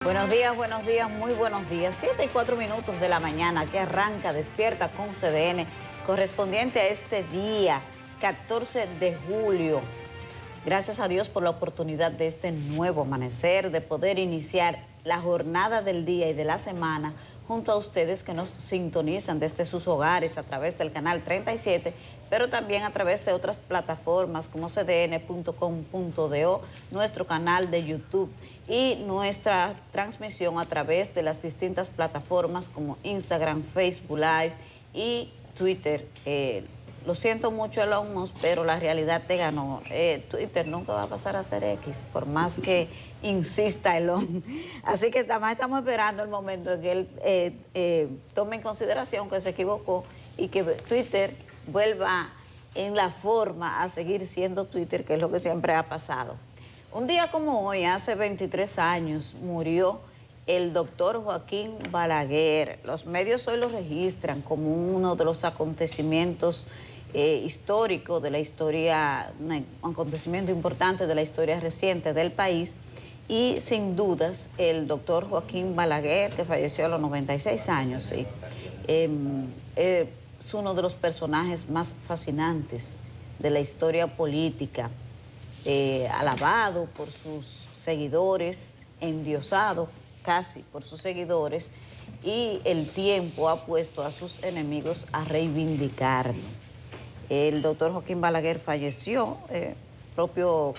Buenos días, muy buenos días. 7:04 de la mañana que arranca Despierta con CDN, correspondiente a este día, 14 de julio. Gracias a Dios por la oportunidad de este nuevo amanecer, de poder iniciar la jornada del día y de la semana junto a ustedes que nos sintonizan desde sus hogares a través del canal 37, pero también a través de otras plataformas como cdn.com.do, nuestro canal de YouTube y nuestra transmisión a través de las distintas plataformas como Instagram, Facebook Live y Twitter. Lo siento mucho, Elon Musk, pero la realidad te ganó. Twitter nunca va a pasar a ser X, por más que insista Elon. Así que estamos esperando el momento en que él tome en consideración que se equivocó y que Twitter vuelva en la forma a seguir siendo Twitter, que es lo que siempre ha pasado. Un día como hoy, hace 23 años, murió el doctor Joaquín Balaguer. Los medios hoy lo registran como uno de los acontecimientos históricos de la historia, un acontecimiento importante de la historia reciente del país. Y sin dudas, el doctor Joaquín Balaguer, que falleció a los 96 años, ¿sí? Es uno de los personajes más fascinantes de la historia política, alabado por sus seguidores, endiosado casi por sus seguidores, y el tiempo ha puesto a sus enemigos a reivindicarlo. El doctor Joaquín Balaguer falleció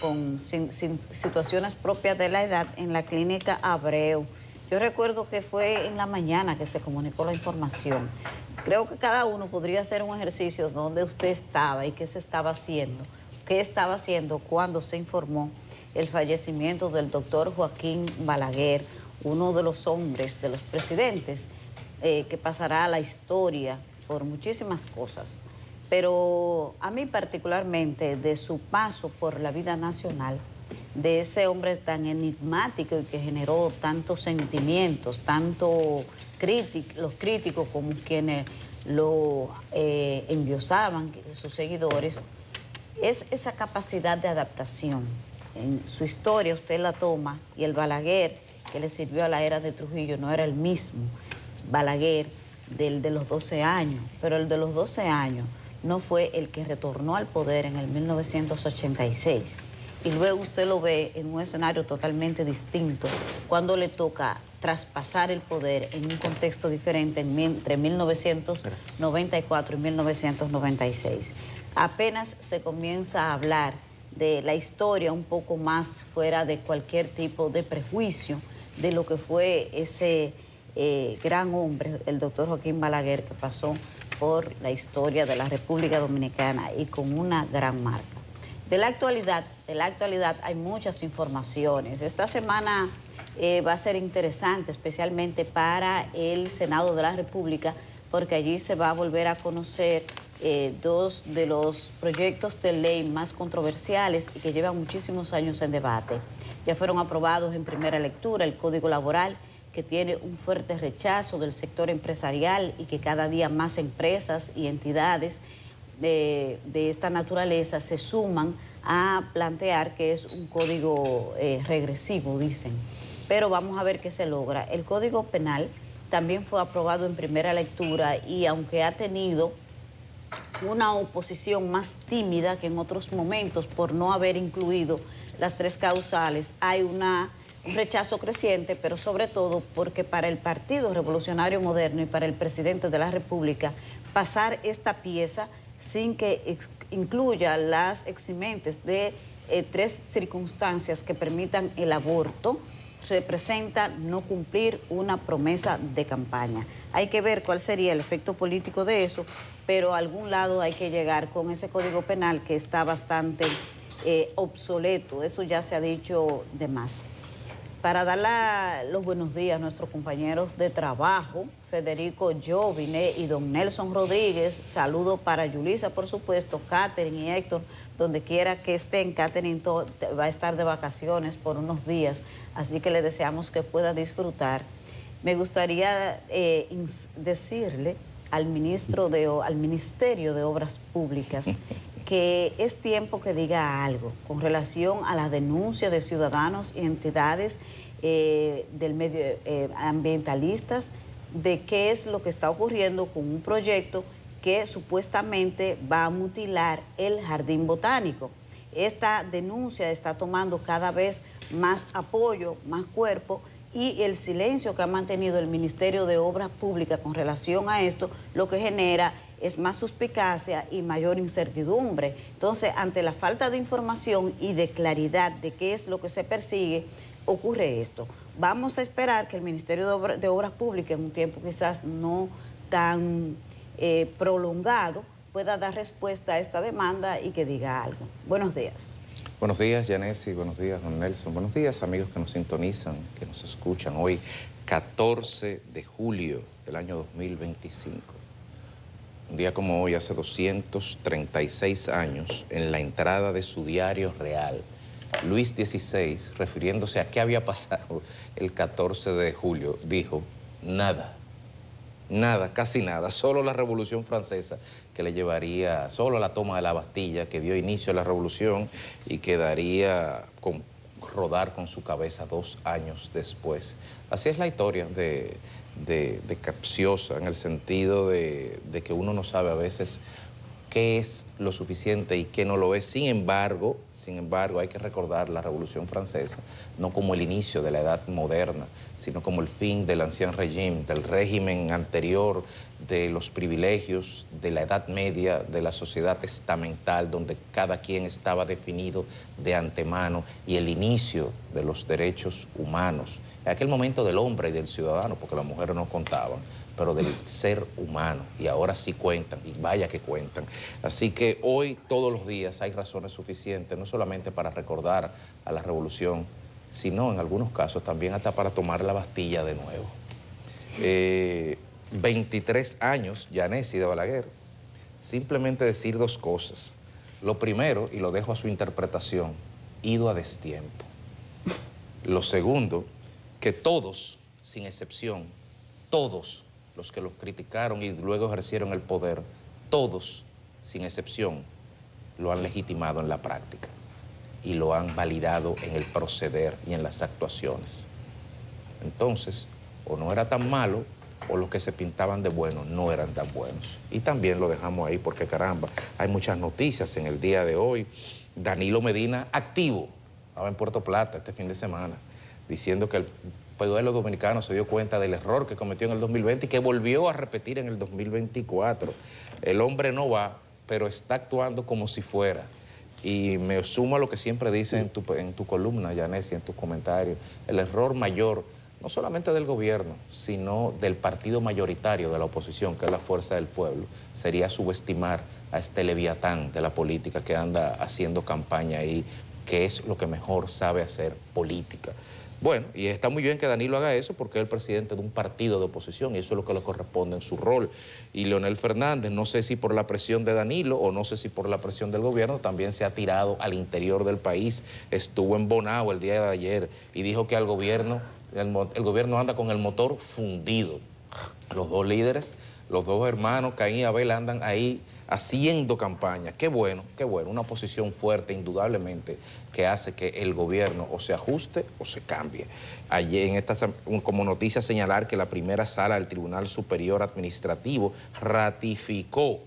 con situaciones propias de la edad en la clínica Abreu. Yo recuerdo que fue en la mañana que se comunicó la información. Creo que cada uno podría hacer un ejercicio donde usted estaba y qué se estaba haciendo, qué estaba haciendo cuando se informó el fallecimiento del doctor Joaquín Balaguer, uno de los hombres, de los presidentes, que pasará a la historia por muchísimas cosas. Pero a mí particularmente, de su paso por la vida nacional, de ese hombre tan enigmático y que generó tantos sentimientos, tanto los críticos como quienes lo endiosaban, sus seguidores, es esa capacidad de adaptación. En su historia usted la toma y el Balaguer que le sirvió a la era de Trujillo no era el mismo Balaguer del de los 12 años, pero el de los 12 años no fue el que retornó al poder en el 1986. Y luego usted lo ve en un escenario totalmente distinto cuando le toca traspasar el poder en un contexto diferente entre 1994 y 1996. Apenas se comienza a hablar de la historia un poco más fuera de cualquier tipo de prejuicio de lo que fue ese gran hombre, el doctor Joaquín Balaguer, que pasó por la historia de la República Dominicana y con una gran marca. De la actualidad hay muchas informaciones. Esta semana va a ser interesante, especialmente para el Senado de la República, porque allí se va a volver a conocer dos de los proyectos de ley más controversiales y que llevan muchísimos años en debate. Ya fueron aprobados en primera lectura el Código Laboral, que tiene un fuerte rechazo del sector empresarial y que cada día más empresas y entidades de esta naturaleza se suman a plantear que es un código regresivo, dicen. Pero vamos a ver qué se logra. El Código Penal también fue aprobado en primera lectura y aunque ha tenido una oposición más tímida que en otros momentos por no haber incluido las 3 causales, hay un rechazo creciente, pero sobre todo porque para el Partido Revolucionario Moderno y para el presidente de la República, pasar esta pieza sin que incluya las eximentes de 3 circunstancias que permitan el aborto, representa no cumplir una promesa de campaña. Hay que ver cuál sería el efecto político de eso, pero a algún lado hay que llegar con ese Código Penal que está bastante obsoleto. Eso ya se ha dicho de más. Para dar los buenos días a nuestros compañeros de trabajo, Federico Jovine y don Nelson Rodríguez, saludo para Yulisa, por supuesto, Catherine y Héctor, donde quiera que estén. Catherine va a estar de vacaciones por unos días, así que le deseamos que pueda disfrutar. Me gustaría decirle al Ministerio de Obras Públicas que es tiempo que diga algo con relación a la denuncia de ciudadanos y entidades del medio ambientalistas, de qué es lo que está ocurriendo con un proyecto que supuestamente va a mutilar el jardín botánico. Esta denuncia está tomando cada vez más apoyo, más cuerpo, y el silencio que ha mantenido el Ministerio de Obras Públicas con relación a esto, lo que genera es más suspicacia y mayor incertidumbre. Entonces, ante la falta de información y de claridad de qué es lo que se persigue, ocurre esto. Vamos a esperar que el Ministerio de Obras Públicas, en un tiempo quizás no tan prolongado, pueda dar respuesta a esta demanda y que diga algo. Buenos días. Buenos días, Yanesi. Buenos días, don Nelson. Buenos días, amigos que nos sintonizan, que nos escuchan. Hoy, 14 de julio del año 2025. Un día como hoy, hace 236 años, en la entrada de su diario real, Luis XVI, refiriéndose a qué había pasado el 14 de julio, dijo: nada. Nada, casi nada, solo la Revolución Francesa, que le llevaría solo a la toma de la Bastilla, que dio inicio a la Revolución y quedaría rodar con su cabeza 2 años después. Así es la historia de capciosa, en el sentido de que uno no sabe a veces qué es lo suficiente y qué no lo es. Sin embargo, hay que recordar la Revolución Francesa no como el inicio de la edad moderna, sino como el fin del ancien régime, del régimen anterior, de los privilegios, de la Edad Media, de la sociedad estamental, donde cada quien estaba definido de antemano, y el inicio de los derechos humanos. En aquel momento del hombre y del ciudadano, porque las mujeres no contaban, pero del ser humano, y ahora sí cuentan, y vaya que cuentan. Así que hoy, todos los días, hay razones suficientes, no solamente para recordar a la revolución, sino en algunos casos también hasta para tomar la Bastilla de nuevo. 23 años, Yanesi de Balaguer. Simplemente decir 2 cosas. Lo primero, y lo dejo a su interpretación, ido a destiempo. Lo segundo, que todos, sin excepción, todos los que los criticaron y luego ejercieron el poder, todos, sin excepción, lo han legitimado en la práctica y lo han validado en el proceder y en las actuaciones. Entonces, o no era tan malo, o los que se pintaban de buenos no eran tan buenos. Y también lo dejamos ahí porque, caramba, hay muchas noticias en el día de hoy. Danilo Medina activo, estaba en Puerto Plata este fin de semana, diciendo que el pueblo dominicano se dio cuenta del error que cometió en el 2020 y que volvió a repetir en el 2024. El hombre no va, pero está actuando como si fuera. Y me sumo a lo que siempre dices en tu columna, Yanesi, en tus comentarios. El error mayor, no solamente del gobierno, sino del partido mayoritario de la oposición, que es la Fuerza del Pueblo, sería subestimar a este leviatán de la política que anda haciendo campaña ahí, que es lo que mejor sabe hacer, política. Bueno, y está muy bien que Danilo haga eso porque es el presidente de un partido de oposición y eso es lo que le corresponde en su rol. Y Leonel Fernández, no sé si por la presión de Danilo o no sé si por la presión del gobierno, también se ha tirado al interior del país. Estuvo en Bonao el día de ayer y dijo que al gobierno, el gobierno anda con el motor fundido. Los 2 líderes, los 2 hermanos, Caín y Abel, andan ahí haciendo campaña. Qué bueno, una posición fuerte, indudablemente, que hace que el gobierno o se ajuste o se cambie. Ayer, en esta, como noticia, señalar que la primera sala del Tribunal Superior Administrativo ratificó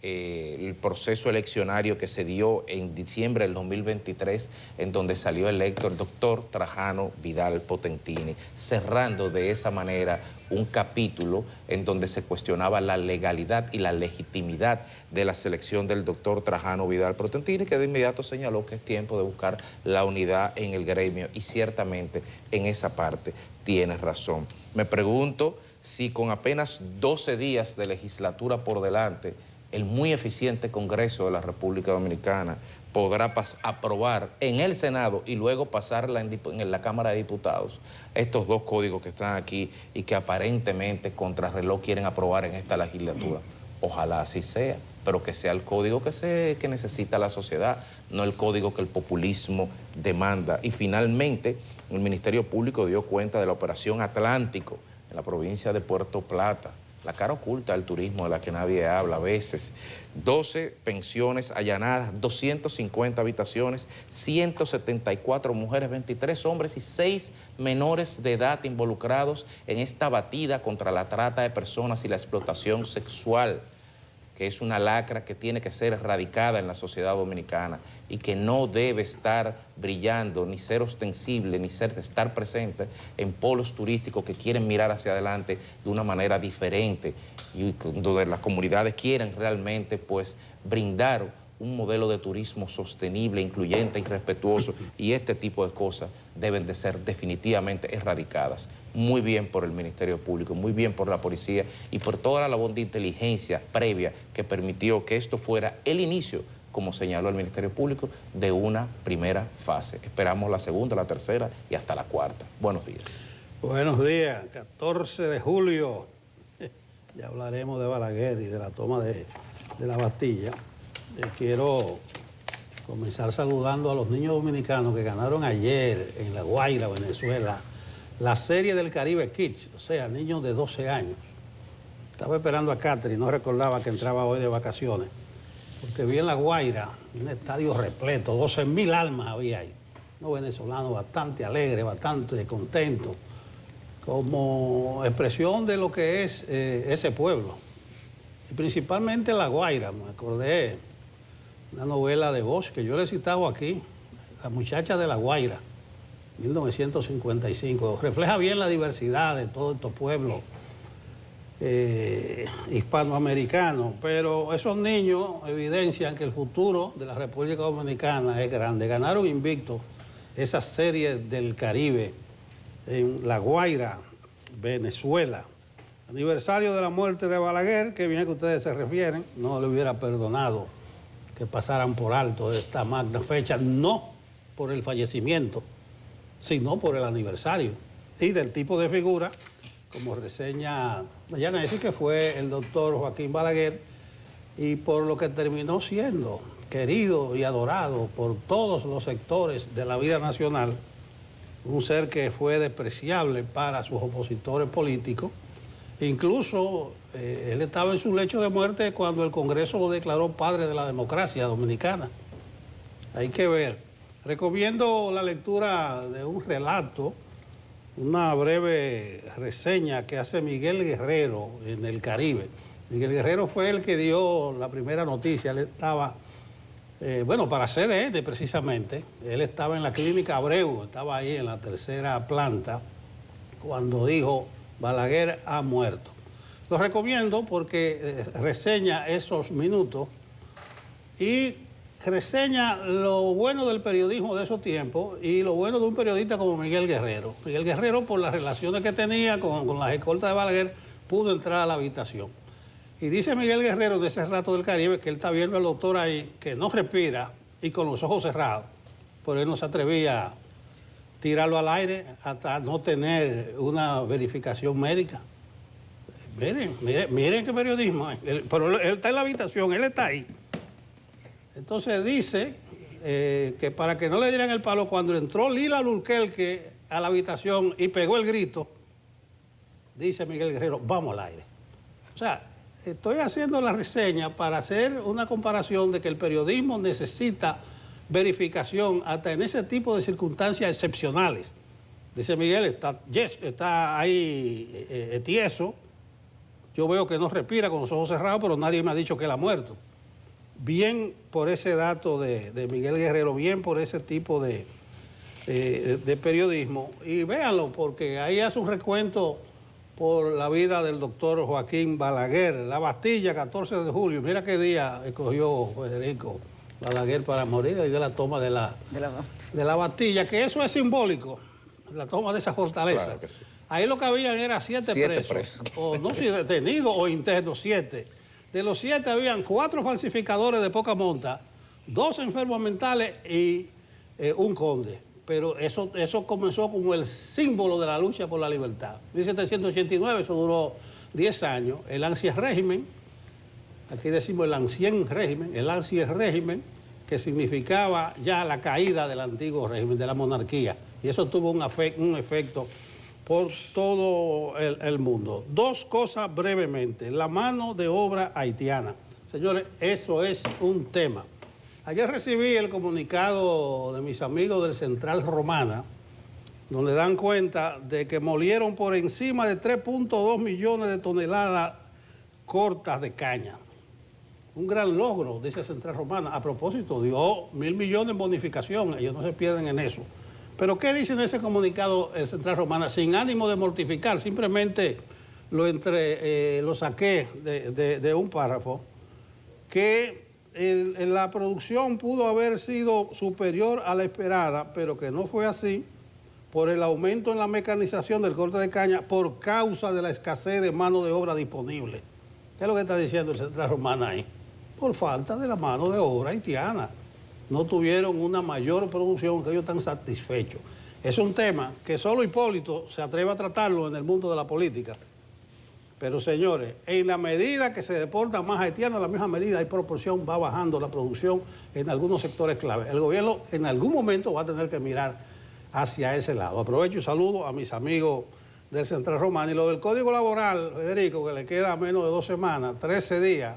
el proceso eleccionario que se dio en diciembre del 2023, en donde salió electo el doctor Trajano Vidal Potentini, cerrando de esa manera un capítulo en donde se cuestionaba la legalidad y la legitimidad de la selección del doctor Trajano Vidal Potentini, que de inmediato señaló que es tiempo de buscar la unidad en el gremio, y ciertamente en esa parte tiene razón. Me pregunto si con apenas 12 días de legislatura por delante, el muy eficiente Congreso de la República Dominicana podrá aprobar en el Senado y luego pasarla en la Cámara de Diputados estos 2 códigos que están aquí y que aparentemente contrarreloj quieren aprobar en esta legislatura. Ojalá así sea, pero que sea el código que necesita la sociedad, no el código que el populismo demanda. Y finalmente, el Ministerio Público dio cuenta de la Operación Atlántico en la provincia de Puerto Plata. la cara oculta del turismo de la que nadie habla a veces. 12 pensiones allanadas, 250 habitaciones, 174 mujeres, 23 hombres y 6 menores de edad involucrados en esta batida contra la trata de personas y la explotación sexual, que es una lacra que tiene que ser erradicada en la sociedad dominicana y que no debe estar brillando, ni ser ostensible, ni estar presente en polos turísticos que quieren mirar hacia adelante de una manera diferente y donde las comunidades quieren realmente pues brindar un modelo de turismo sostenible, incluyente y respetuoso, y este tipo de cosas deben de ser definitivamente erradicadas. Muy bien por el Ministerio Público, muy bien por la policía y por toda la labor de inteligencia previa que permitió que esto fuera el inicio, como señaló el Ministerio Público, de una primera fase. Esperamos la segunda, la tercera y hasta la cuarta. Buenos días. Buenos días, 14 de julio. Ya hablaremos de Balaguer y de la toma de la Bastilla. Quiero comenzar saludando a los niños dominicanos que ganaron ayer en La Guaira, Venezuela, la Serie del Caribe Kids, o sea, niños de 12 años. Estaba esperando a Catherine, no recordaba que entraba hoy de vacaciones, porque vi en La Guaira un estadio repleto, 12.000 almas había ahí. Unos venezolanos bastante alegres, bastante contentos, como expresión de lo que es ese pueblo. Y principalmente La Guaira, me acordé una novela de Bosch que yo le he citado aquí, La muchacha de La Guaira, 1955. Refleja bien la diversidad de todos estos pueblos hispanoamericanos, pero esos niños evidencian que el futuro de la República Dominicana es grande. Ganaron invicto esa Serie del Caribe en La Guaira, Venezuela. Aniversario de la muerte de Balaguer, que bien que ustedes se refieren, no le hubiera perdonado que pasaran por alto esta magna fecha, no por el fallecimiento, sino por el aniversario. Y del tipo de figura, como reseña Yanesi, que fue el doctor Joaquín Balaguer, y por lo que terminó siendo querido y adorado por todos los sectores de la vida nacional, un ser que fue despreciable para sus opositores políticos. Incluso él estaba en su lecho de muerte cuando el Congreso lo declaró padre de la democracia dominicana. Hay que ver. Recomiendo la lectura de un relato, una breve reseña que hace Miguel Guerrero en el Caribe. Miguel Guerrero fue el que dio la primera noticia. Él estaba, para CDN precisamente, él estaba en la clínica Abreu, estaba ahí en la tercera planta, cuando dijo: Balaguer ha muerto. Lo recomiendo porque reseña esos minutos y reseña lo bueno del periodismo de esos tiempos y lo bueno de un periodista como Miguel Guerrero. Miguel Guerrero, por las relaciones que tenía con las escoltas de Balaguer, pudo entrar a la habitación. Y dice Miguel Guerrero de ese rato del Caribe que él está viendo al doctor ahí, que no respira y con los ojos cerrados, pero él no se atrevía a tirarlo al aire hasta no tener una verificación médica. Miren qué periodismo. Pero él está en la habitación, él está ahí. Entonces dice que para que no le dieran el palo, cuando entró Lila Lulquelque a la habitación y pegó el grito, dice Miguel Guerrero: vamos al aire. O sea, estoy haciendo la reseña para hacer una comparación de que el periodismo necesita verificación hasta en ese tipo de circunstancias excepcionales. Dice Miguel, está ahí tieso, yo veo que no respira con los ojos cerrados, pero nadie me ha dicho que él ha muerto. Bien por ese dato de Miguel Guerrero, bien por ese tipo de periodismo. Y véanlo, porque ahí hace un recuento por la vida del doctor Joaquín Balaguer. La Bastilla, 14 de julio. Mira qué día escogió Federico Balaguer para morir, y de la toma de la Bastilla, que eso es simbólico, la toma de esa fortaleza. Claro que sí. Ahí lo que habían era 7 presos, o no sé, detenidos o internos, 7. De los 7 habían 4 falsificadores de poca monta, 2 enfermos mentales y un conde. Pero eso comenzó como el símbolo de la lucha por la libertad. En 1789, eso duró 10 años. El Ancien régimen, aquí decimos el Ancien régimen, el Ancien régimen, que significaba ya la caída del antiguo régimen, de la monarquía. Y eso tuvo un efecto por todo el mundo. Dos cosas brevemente. La mano de obra haitiana. Señores, eso es un tema. Ayer recibí el comunicado de mis amigos del Central Romana, donde dan cuenta de que molieron por encima de 3.2 millones de toneladas cortas de caña. Un gran logro, dice Central Romana. A propósito, dio 1.000 millones en bonificación, ellos no se pierden en eso. Pero ¿qué dice en ese comunicado el Central Romana? Sin ánimo de mortificar, simplemente lo saqué de un párrafo, que la producción pudo haber sido superior a la esperada, pero que no fue así por el aumento en la mecanización del corte de caña por causa de la escasez de mano de obra disponible. ¿Qué es lo que está diciendo el Central Romana ahí? Por falta de la mano de obra haitiana. No tuvieron una mayor producción, que ellos están satisfechos. Es un tema que solo Hipólito se atreve a tratarlo en el mundo de la política. Pero señores, en la medida que se deportan más haitianos, en la misma medida hay proporción, va bajando la producción en algunos sectores clave. El gobierno en algún momento va a tener que mirar hacia ese lado. Aprovecho y saludo a mis amigos del Central Romana. Y lo del Código Laboral, Federico, que le queda menos de 2 semanas, 13 días.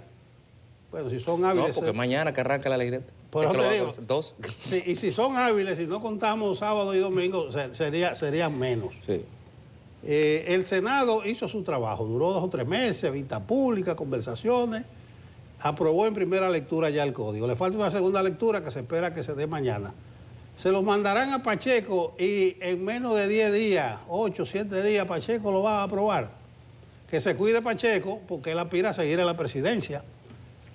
Bueno, si son hábiles... No, porque mañana que arranca la ley. Por eso te digo, 2. Sí, y si son hábiles, si no contamos sábado y domingo, serían menos. Sí. El Senado hizo su trabajo, duró 2 o 3 meses, vista pública, conversaciones, aprobó en primera lectura ya el código. Le falta una segunda lectura que se espera que se dé mañana. Se lo mandarán a Pacheco y en menos de 10 días, 8, 7 días, Pacheco lo va a aprobar. Que se cuide Pacheco porque él aspira a seguir en la presidencia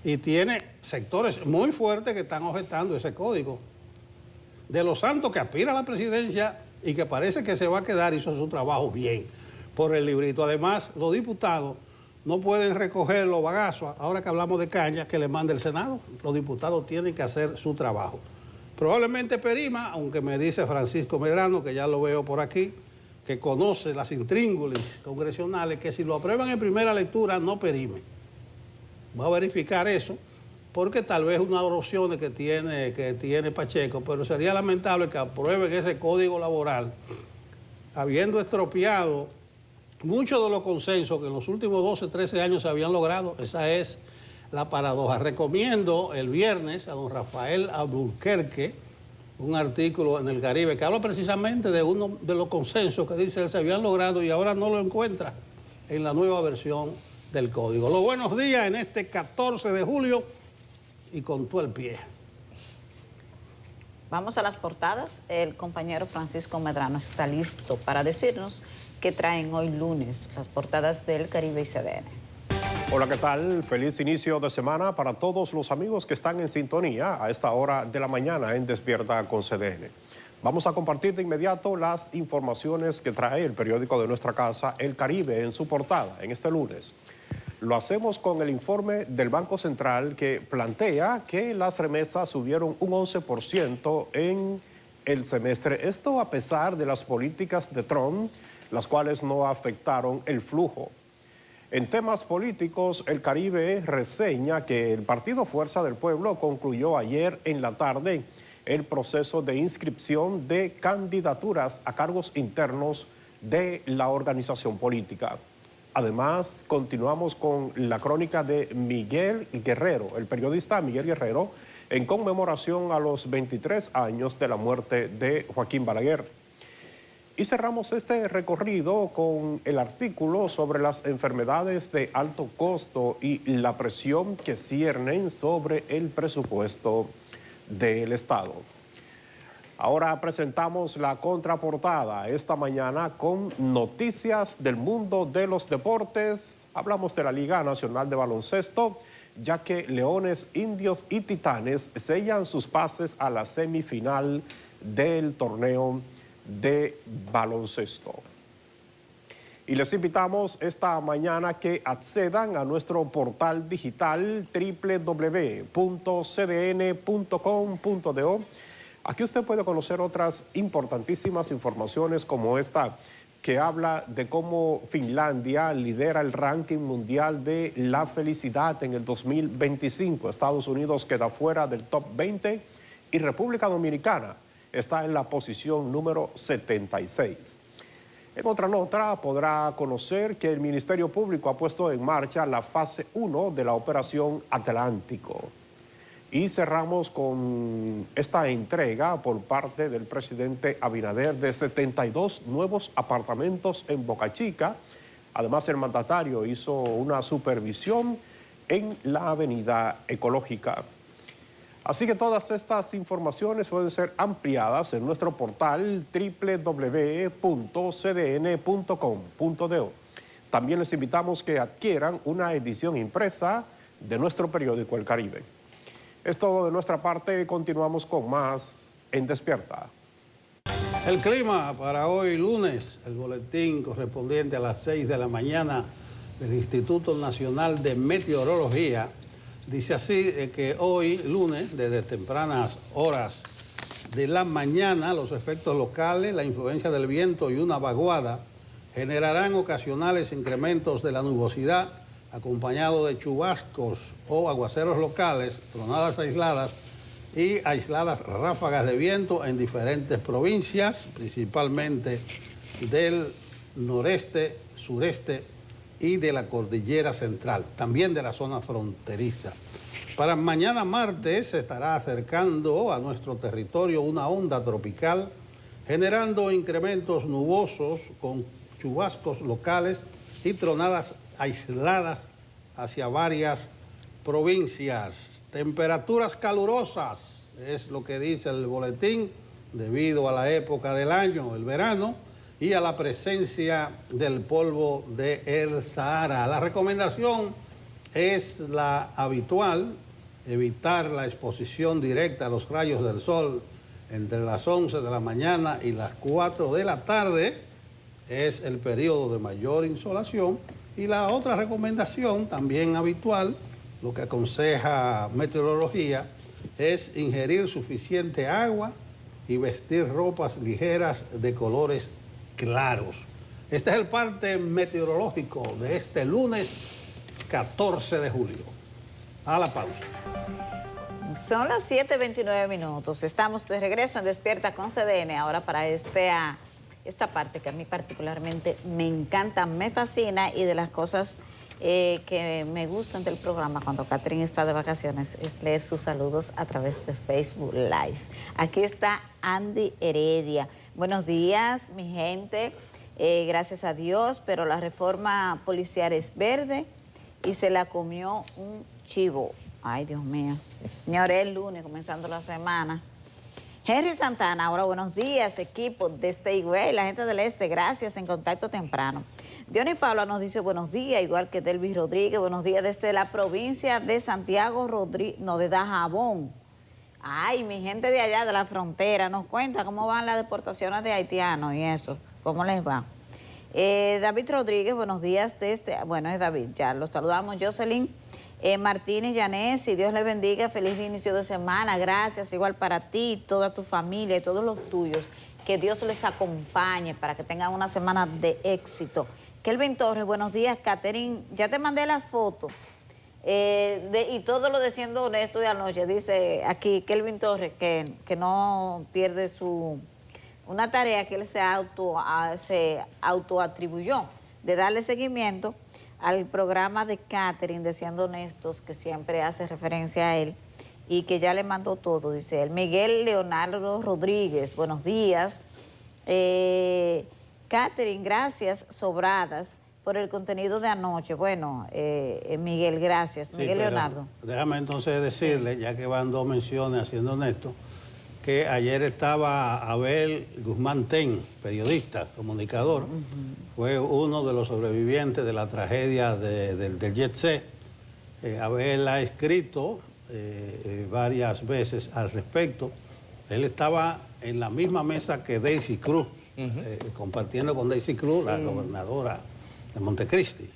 y tiene sectores muy fuertes que están objetando ese código. De los Santos, que aspira a la presidencia y que parece que se va a quedar, hizo su trabajo bien por el librito. Además, los diputados no pueden recoger los bagazos, ahora que hablamos de caña, que le manda el Senado. Los diputados tienen que hacer su trabajo. Probablemente perima, aunque me dice Francisco Medrano, que ya lo veo por aquí, que conoce las intríngulis congresionales, que si lo aprueban en primera lectura no perime. Va a verificar eso, porque tal vez una de las opciones que tiene Pacheco, pero sería lamentable que aprueben ese código laboral, habiendo estropeado muchos de los consensos que en los últimos 12, 13 años se habían logrado. Esa es la paradoja. Recomiendo el viernes a don Rafael Alburquerque un artículo en El Caribe que habla precisamente de uno de los consensos que dice él se habían logrado y ahora no lo encuentra en la nueva versión del código. Los buenos días en este 14 de julio y con todo el pie. Vamos a las portadas. El compañero Francisco Medrano está listo para decirnos qué traen hoy lunes las portadas del Caribe y CDN. Hola, ¿qué tal? Feliz inicio de semana para todos los amigos que están en sintonía a esta hora de la mañana en Despierta con CDN. Vamos a compartir de inmediato las informaciones que trae el periódico de nuestra casa, El Caribe, en su portada en este lunes. Lo hacemos con el informe del Banco Central que plantea que las remesas subieron un 11% en el semestre. Esto a pesar de las políticas de Trump, las cuales no afectaron el flujo. En temas políticos, El Caribe reseña que el Partido Fuerza del Pueblo concluyó ayer en la tarde el proceso de inscripción de candidaturas a cargos internos de la organización política. Además, continuamos con la crónica de Miguel Guerrero, el periodista Miguel Guerrero, en conmemoración a los 23 años de la muerte de Joaquín Balaguer. Y cerramos este recorrido con el artículo sobre las enfermedades de alto costo y la presión que ciernen sobre el presupuesto del Estado. Ahora presentamos la contraportada esta mañana con noticias del mundo de los deportes. Hablamos de la Liga Nacional de Baloncesto, ya que Leones, Indios y Titanes sellan sus pases a la semifinal del torneo de baloncesto. Y les invitamos esta mañana que accedan a nuestro portal digital www.cdn.com.do. Aquí usted puede conocer otras importantísimas informaciones como esta, que habla de cómo Finlandia lidera el ranking mundial de la felicidad en el 2025. Estados Unidos queda fuera del top 20 y República Dominicana está en la posición número 76. En otra nota, podrá conocer que el Ministerio Público ha puesto en marcha la fase 1 de la Operación Atlántico. Y cerramos con esta entrega por parte del presidente Abinader de 72 nuevos apartamentos en Boca Chica. Además, el mandatario hizo una supervisión en la Avenida Ecológica. Así que todas estas informaciones pueden ser ampliadas en nuestro portal www.cdn.com.do. También les invitamos que adquieran una edición impresa de nuestro periódico El Caribe. Es todo de nuestra parte, continuamos con más en Despierta. El clima para hoy lunes, el boletín correspondiente a las 6 de la mañana del Instituto Nacional de Meteorología dice así que hoy lunes, desde tempranas horas de la mañana, los efectos locales, la influencia del viento y una vaguada generarán ocasionales incrementos de la nubosidad acompañado de chubascos o aguaceros locales, tronadas aisladas y aisladas ráfagas de viento en diferentes provincias, principalmente del noreste, sureste y de la cordillera central, también de la zona fronteriza. Para mañana martes se estará acercando a nuestro territorio una onda tropical, generando incrementos nubosos con chubascos locales y tronadas aisladas hacia varias provincias. Temperaturas calurosas, es lo que dice el boletín, debido a la época del año, el verano, y a la presencia del polvo del Sahara. La recomendación es la habitual, evitar la exposición directa a los rayos del sol entre las 11 de la mañana y las 4 de la tarde, es el periodo de mayor insolación. Y la otra recomendación, también habitual, lo que aconseja meteorología, es ingerir suficiente agua y vestir ropas ligeras de colores claros. Este es el parte meteorológico de este lunes 14 de julio. A la pausa. Son las 7:29 minutos. Estamos de regreso en Despierta con CDN. Ahora para esta parte que a mí particularmente me encanta, me fascina, y de las cosas que me gustan del programa cuando Catherine está de vacaciones es leer sus saludos a través de Facebook Live. Aquí está Andy Heredia. Buenos días, mi gente. Gracias a Dios, pero la reforma policial es verde y se la comió un chivo. Ay, Dios mío. Señores, el lunes, comenzando la semana. Henry Santana, ahora buenos días, equipo desde Higüey, la gente del este, gracias, en contacto temprano. Dionis Paula nos dice buenos días, igual que Delvis Rodríguez, buenos días desde la provincia de Santiago Rodríguez, no, de Dajabón. Ay, mi gente de allá, de la frontera, nos cuenta cómo van las deportaciones de haitianos y eso, cómo les va. David Rodríguez, buenos días desde, bueno, es David, ya lo saludamos, Jocelyn. Martínez Yanés, y Dios les bendiga, feliz inicio de semana, gracias, igual para ti, toda tu familia y todos los tuyos, que Dios les acompañe para que tengan una semana de éxito. Kelvin Torres, buenos días, Catherine, ya te mandé la foto, y todo lo de siendo honesto de anoche, dice aquí Kelvin Torres, que no pierde una tarea que él se autoatribuyó, de darle seguimiento al programa de Catherine, de Siendo Honestos, que siempre hace referencia a él, y que ya le mandó todo, dice él. Miguel Leonardo Rodríguez, buenos días. Catherine, gracias, sobradas, por el contenido de anoche. Bueno, Miguel, gracias. Sí, Miguel Leonardo. Déjame entonces decirle, ya que van dos menciones haciendo honesto, que ayer estaba Abel Guzmán Ten, periodista, comunicador, fue uno de los sobrevivientes de la tragedia del Jet Set. Abel ha escrito varias veces al respecto. Él estaba en la misma mesa que Daisy Cruz, compartiendo con Daisy Cruz, sí, la gobernadora de Montecristi.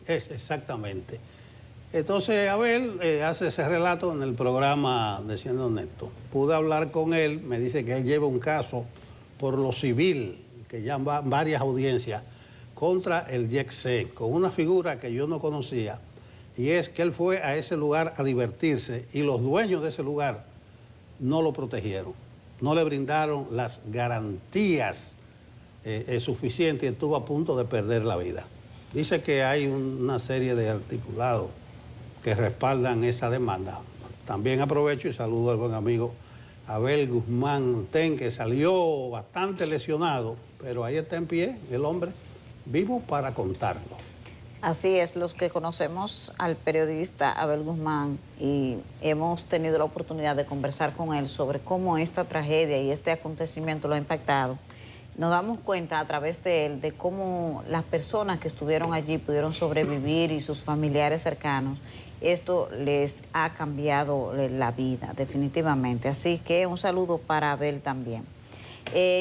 Es exactamente. Entonces Abel hace ese relato en el programa de Siendo Honesto. Pude hablar con él, me dice que él lleva un caso por lo civil, que ya van varias audiencias, contra el YECC, con una figura que yo no conocía, y es que él fue a ese lugar a divertirse y los dueños de ese lugar no lo protegieron, no le brindaron las garantías es suficiente y estuvo a punto de perder la vida. Dice que hay una serie de articulados que respaldan esa demanda. También aprovecho y saludo al buen amigo Abel Guzmán Ten, que salió bastante lesionado, pero ahí está en pie el hombre, vivo para contarlo. Así es, los que conocemos al periodista Abel Guzmán y hemos tenido la oportunidad de conversar con él sobre cómo esta tragedia y este acontecimiento lo ha impactado, nos damos cuenta a través de él de cómo las personas que estuvieron allí pudieron sobrevivir y sus familiares cercanos. Esto les ha cambiado la vida, definitivamente. Así que un saludo para Abel también.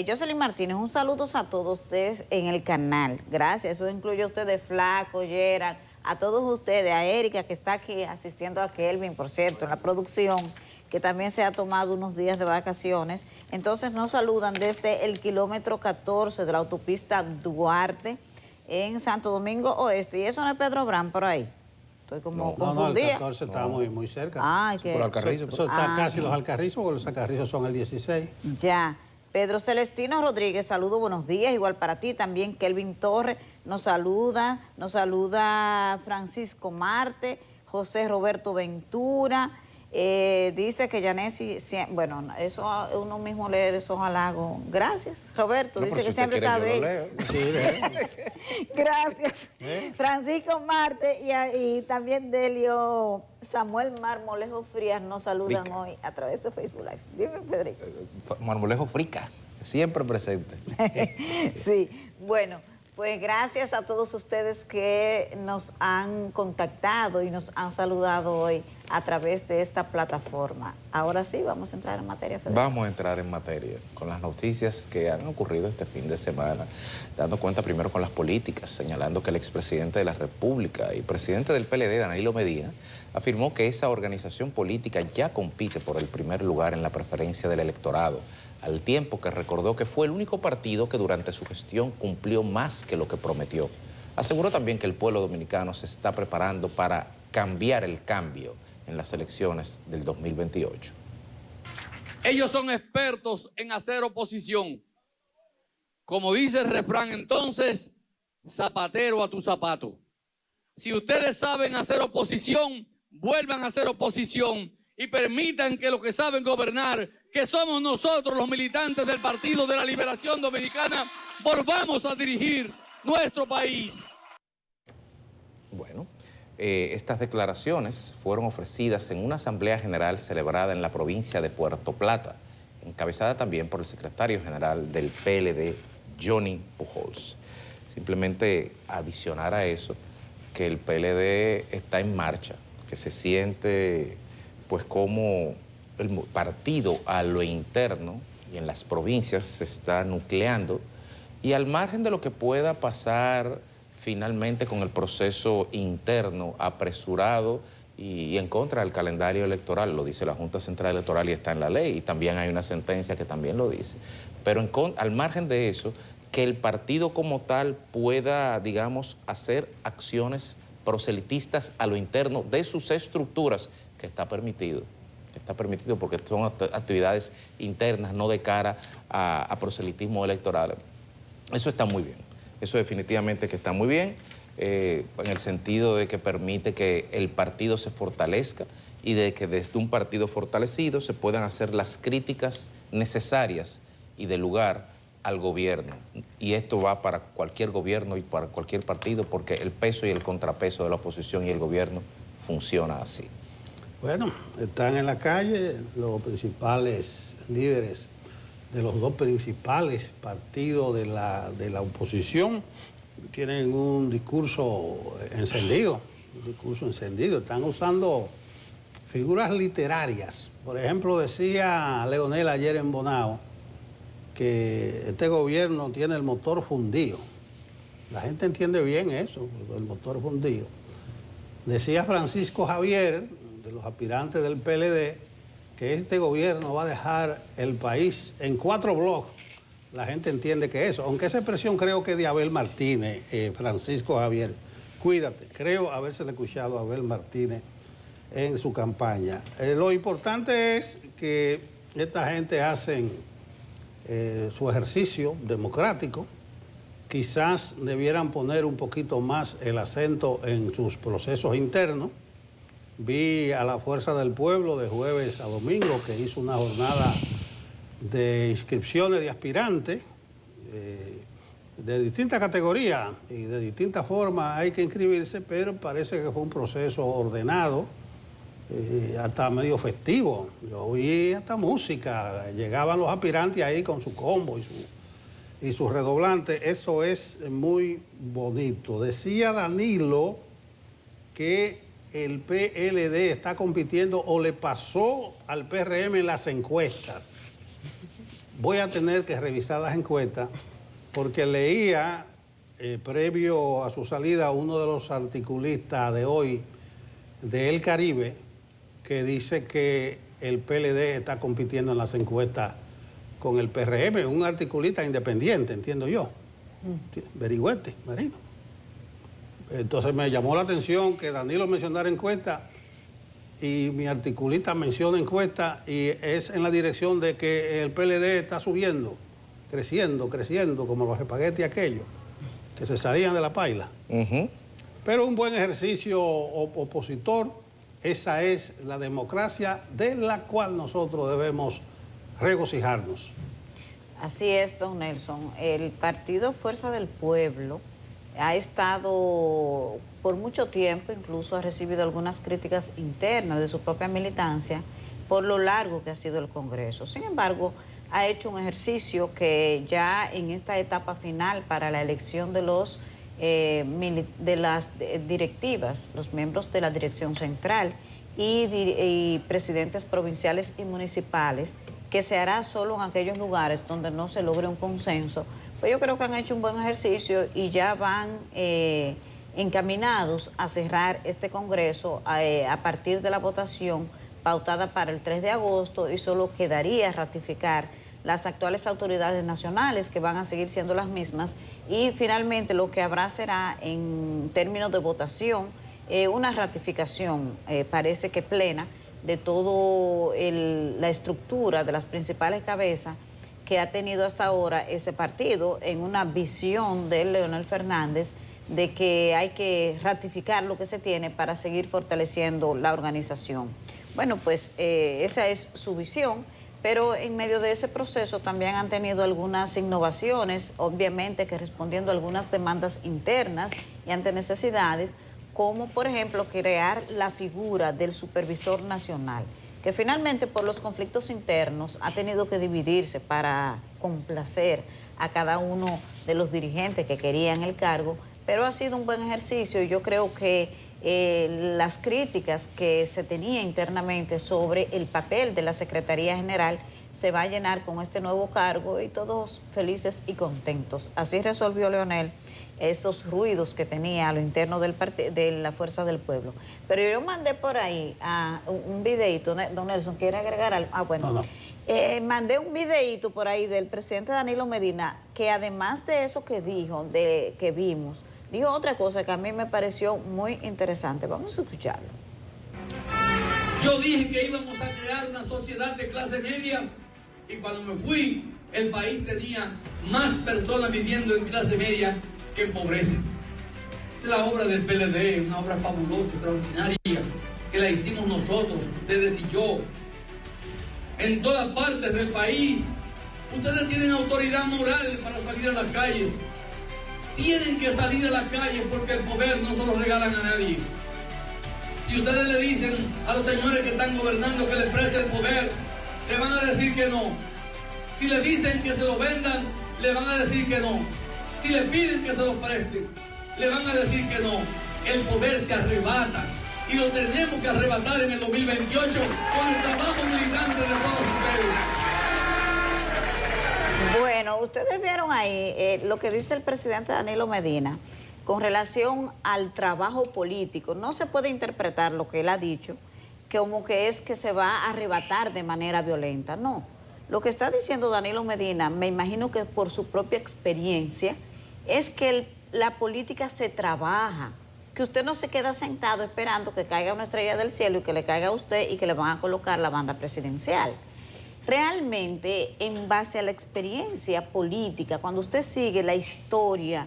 Jocelyn Martínez, un saludo a todos ustedes en el canal. Gracias, eso incluye a ustedes, Flaco, Gerald, a todos ustedes, a Erika, que está aquí asistiendo a Kelvin, por cierto, en la producción, que también se ha tomado unos días de vacaciones. Entonces nos saludan desde el kilómetro 14 de la autopista Duarte en Santo Domingo Oeste. Y eso no es Pedro Abraham por ahí. Estoy como confundida. No, el 14 está muy cerca. Ah, que... Por Alcarrizo. Eso está casi los Alcarrizos, porque los Alcarrizos son el 16. Ya. Pedro Celestino Rodríguez, saludo, buenos días, igual para ti también. Kelvin Torres nos saluda Francisco Marte, José Roberto Ventura, dice que Yanesi, bueno, eso uno mismo lee esos halagos. Gracias, Roberto, dice que siempre está bien. Gracias. Francisco Marte y también Delio Samuel Marmolejo Frías nos saludan hoy a través de Facebook Live. Dime, Federico. Marmolejo Frica, siempre presente. Sí, bueno, pues gracias a todos ustedes que nos han contactado y nos han saludado hoy a través de esta plataforma. Ahora sí, vamos a entrar en materia, Federico. Vamos a entrar en materia con las noticias que han ocurrido este fin de semana, dando cuenta primero con las políticas, señalando que el expresidente de la República y presidente del PLD, Danilo Medina, afirmó que esa organización política ya compite por el primer lugar en la preferencia del electorado, al tiempo que recordó que fue el único partido que durante su gestión cumplió más que lo que prometió. Aseguró también que el pueblo dominicano se está preparando para cambiar el cambio en las elecciones del 2028. Ellos son expertos en hacer oposición. Como dice el refrán, entonces, zapatero a tu zapato. Si ustedes saben hacer oposición, vuelvan a hacer oposición y permitan que los que saben gobernar, que somos nosotros los militantes del Partido de la Liberación Dominicana, volvamos a dirigir nuestro país. Bueno, estas declaraciones fueron ofrecidas en una asamblea general celebrada en la provincia de Puerto Plata, encabezada también por el secretario general del PLD, Johnny Pujols. Simplemente adicionar a eso que el PLD está en marcha, que se siente pues como el partido a lo interno y en las provincias se está nucleando, y al margen de lo que pueda pasar finalmente con el proceso interno apresurado y en contra del calendario electoral, lo dice la Junta Central Electoral y está en la ley, y también hay una sentencia que también lo dice, pero al margen de eso, que el partido como tal pueda, digamos, hacer acciones proselitistas a lo interno de sus estructuras, que está permitido porque son actividades internas, no de cara a proselitismo electoral. Eso está muy bien, eso definitivamente que está muy bien, en el sentido de que permite que el partido se fortalezca y de que desde un partido fortalecido se puedan hacer las críticas necesarias y de lugar al gobierno. Y esto va para cualquier gobierno y para cualquier partido, porque el peso y el contrapeso de la oposición y el gobierno funciona así. Bueno, están en la calle los principales líderes de los dos principales partidos de la oposición. Tienen un discurso encendido, Están usando figuras literarias. Por ejemplo, decía Leonel ayer en Bonao que este gobierno tiene el motor fundido. La gente entiende bien eso, el motor fundido. Decía Francisco Javier, de los aspirantes del PLD, que este gobierno va a dejar el país en 4 bloques. La gente entiende que eso, aunque esa expresión creo que es de Abel Martínez, Francisco Javier. Cuídate, creo habérsele escuchado a Abel Martínez en su campaña. Lo importante es que esta gente hacen su ejercicio democrático quizás debieran poner un poquito más el acento en sus procesos internos. Vi a la Fuerza del Pueblo de jueves a domingo que hizo una jornada de inscripciones de aspirantes de distintas categorías y de distintas formas hay que inscribirse, pero parece que fue un proceso ordenado, hasta medio festivo. Yo oí hasta música, llegaban los aspirantes ahí con su combo y su redoblante. Eso es muy bonito. Decía Danilo que el PLD está compitiendo o le pasó al PRM en las encuestas. Voy a tener que revisar las encuestas porque leía, previo a su salida, uno de los articulistas de hoy de El Caribe, que dice que el PLD está compitiendo en las encuestas con el PRM, un articulista independiente, entiendo yo. Verigüete, Marino. Entonces me llamó la atención que Danilo mencionara encuesta y mi articulista menciona encuesta y es en la dirección de que el PLD está subiendo, creciendo, como los espaguetis aquellos, que se salían de la paila. Pero un buen ejercicio opositor, esa es la democracia de la cual nosotros debemos regocijarnos. Así es, don Nelson. El Partido Fuerza del Pueblo ha estado por mucho tiempo, incluso ha recibido algunas críticas internas de su propia militancia por lo largo que ha sido el Congreso. Sin embargo, ha hecho un ejercicio que ya en esta etapa final para la elección de las directivas, los miembros de la dirección central y presidentes provinciales y municipales, que se hará solo en aquellos lugares donde no se logre un consenso, pues yo creo que han hecho un buen ejercicio y ya van encaminados a cerrar este Congreso a partir de la votación pautada para el 3 de agosto y solo quedaría ratificar las actuales autoridades nacionales que van a seguir siendo las mismas y finalmente lo que habrá será en términos de votación una ratificación, parece que plena, de toda la estructura de las principales cabezas que ha tenido hasta ahora ese partido en una visión de Leonel Fernández de que hay que ratificar lo que se tiene para seguir fortaleciendo la organización. Bueno, pues esa es su visión, pero en medio de ese proceso también han tenido algunas innovaciones, obviamente que respondiendo a algunas demandas internas y ante necesidades, como por ejemplo crear la figura del supervisor nacional, que finalmente por los conflictos internos ha tenido que dividirse para complacer a cada uno de los dirigentes que querían el cargo, pero ha sido un buen ejercicio y yo creo que las críticas que se tenía internamente sobre el papel de la Secretaría General se va a llenar con este nuevo cargo y todos felices y contentos. Así resolvió Leonel esos ruidos que tenía a lo interno de la Fuerza del Pueblo. Pero yo mandé por ahí un videito, don Nelson, ¿quiere agregar algo? Bueno. No. Mandé un videito por ahí del presidente Danilo Medina, que además de eso que dijo, que vimos, dijo otra cosa que a mí me pareció muy interesante. Vamos a escucharlo. Yo dije que íbamos a crear una sociedad de clase media y cuando me fui, el país tenía más personas viviendo en clase media que en pobreza. Esa es la obra del PLD, una obra fabulosa, extraordinaria, que la hicimos nosotros, ustedes y yo. En todas partes del país, ustedes tienen autoridad moral para salir a las calles. Tienen que salir a las calles porque el poder no se lo regalan a nadie. Si ustedes le dicen a los señores que están gobernando que les preste el poder, le van a decir que no. Si le dicen que se lo vendan, le van a decir que no. Si le piden que se lo presten, le van a decir que no. El poder se arrebata y lo tenemos que arrebatar en el 2028 con el trabajo militante de todos ustedes. Bueno, ustedes vieron ahí lo que dice el presidente Danilo Medina con relación al trabajo político. No se puede interpretar lo que él ha dicho como que es que se va a arrebatar de manera violenta. No. Lo que está diciendo Danilo Medina, me imagino que por su propia experiencia, es que la política se trabaja, que usted no se queda sentado esperando que caiga una estrella del cielo y que le caiga a usted y que le van a colocar la banda presidencial. realmente en base a la experiencia política, cuando usted sigue la historia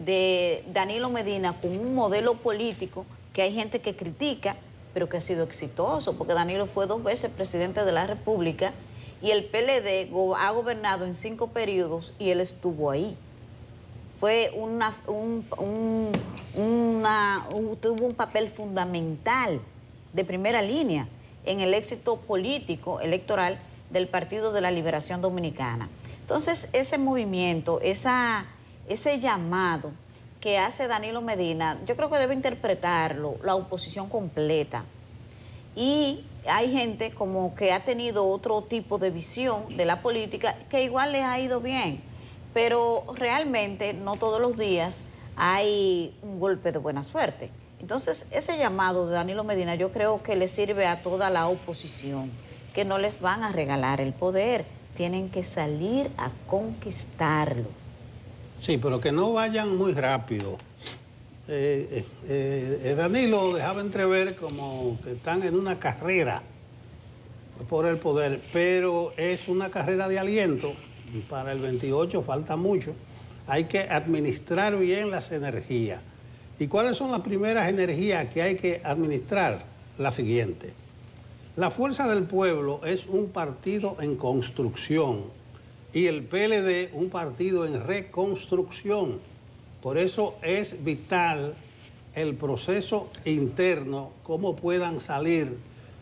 de Danilo Medina con un modelo político que hay gente que critica, pero que ha sido exitoso, porque Danilo fue 2 veces presidente de la República y el PLD ha gobernado en 5 periodos y él estuvo ahí. Fue tuvo un papel fundamental de primera línea en el éxito político, electoral del Partido de la Liberación Dominicana. Entonces, ese movimiento, ese llamado que hace Danilo Medina, yo creo que debe interpretarlo la oposición completa. Y hay gente como que ha tenido otro tipo de visión de la política que igual les ha ido bien, pero realmente no todos los días hay un golpe de buena suerte. Entonces, ese llamado de Danilo Medina yo creo que le sirve a toda la oposición, que no les van a regalar el poder, tienen que salir a conquistarlo. Sí, pero que no vayan muy rápido. Danilo dejaba entrever como que están en una carrera por el poder, pero es una carrera de aliento. Para el 28 falta mucho. Hay que administrar bien las energías. ¿Y cuáles son las primeras energías que hay que administrar? La siguiente. La Fuerza del Pueblo es un partido en construcción y el PLD un partido en reconstrucción. Por eso es vital el proceso interno, cómo puedan salir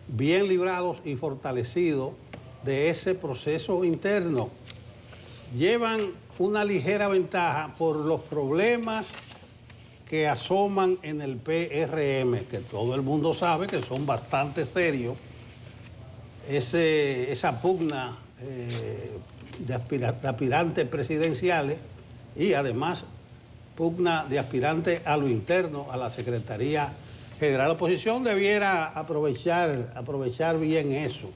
bien librados y fortalecidos de ese proceso interno. Llevan una ligera ventaja por los problemas que asoman en el PRM, que todo el mundo sabe que son bastante serios. Esa pugna de aspirantes presidenciales y además pugna de aspirantes a lo interno, a la Secretaría General. La oposición debiera aprovechar bien eso.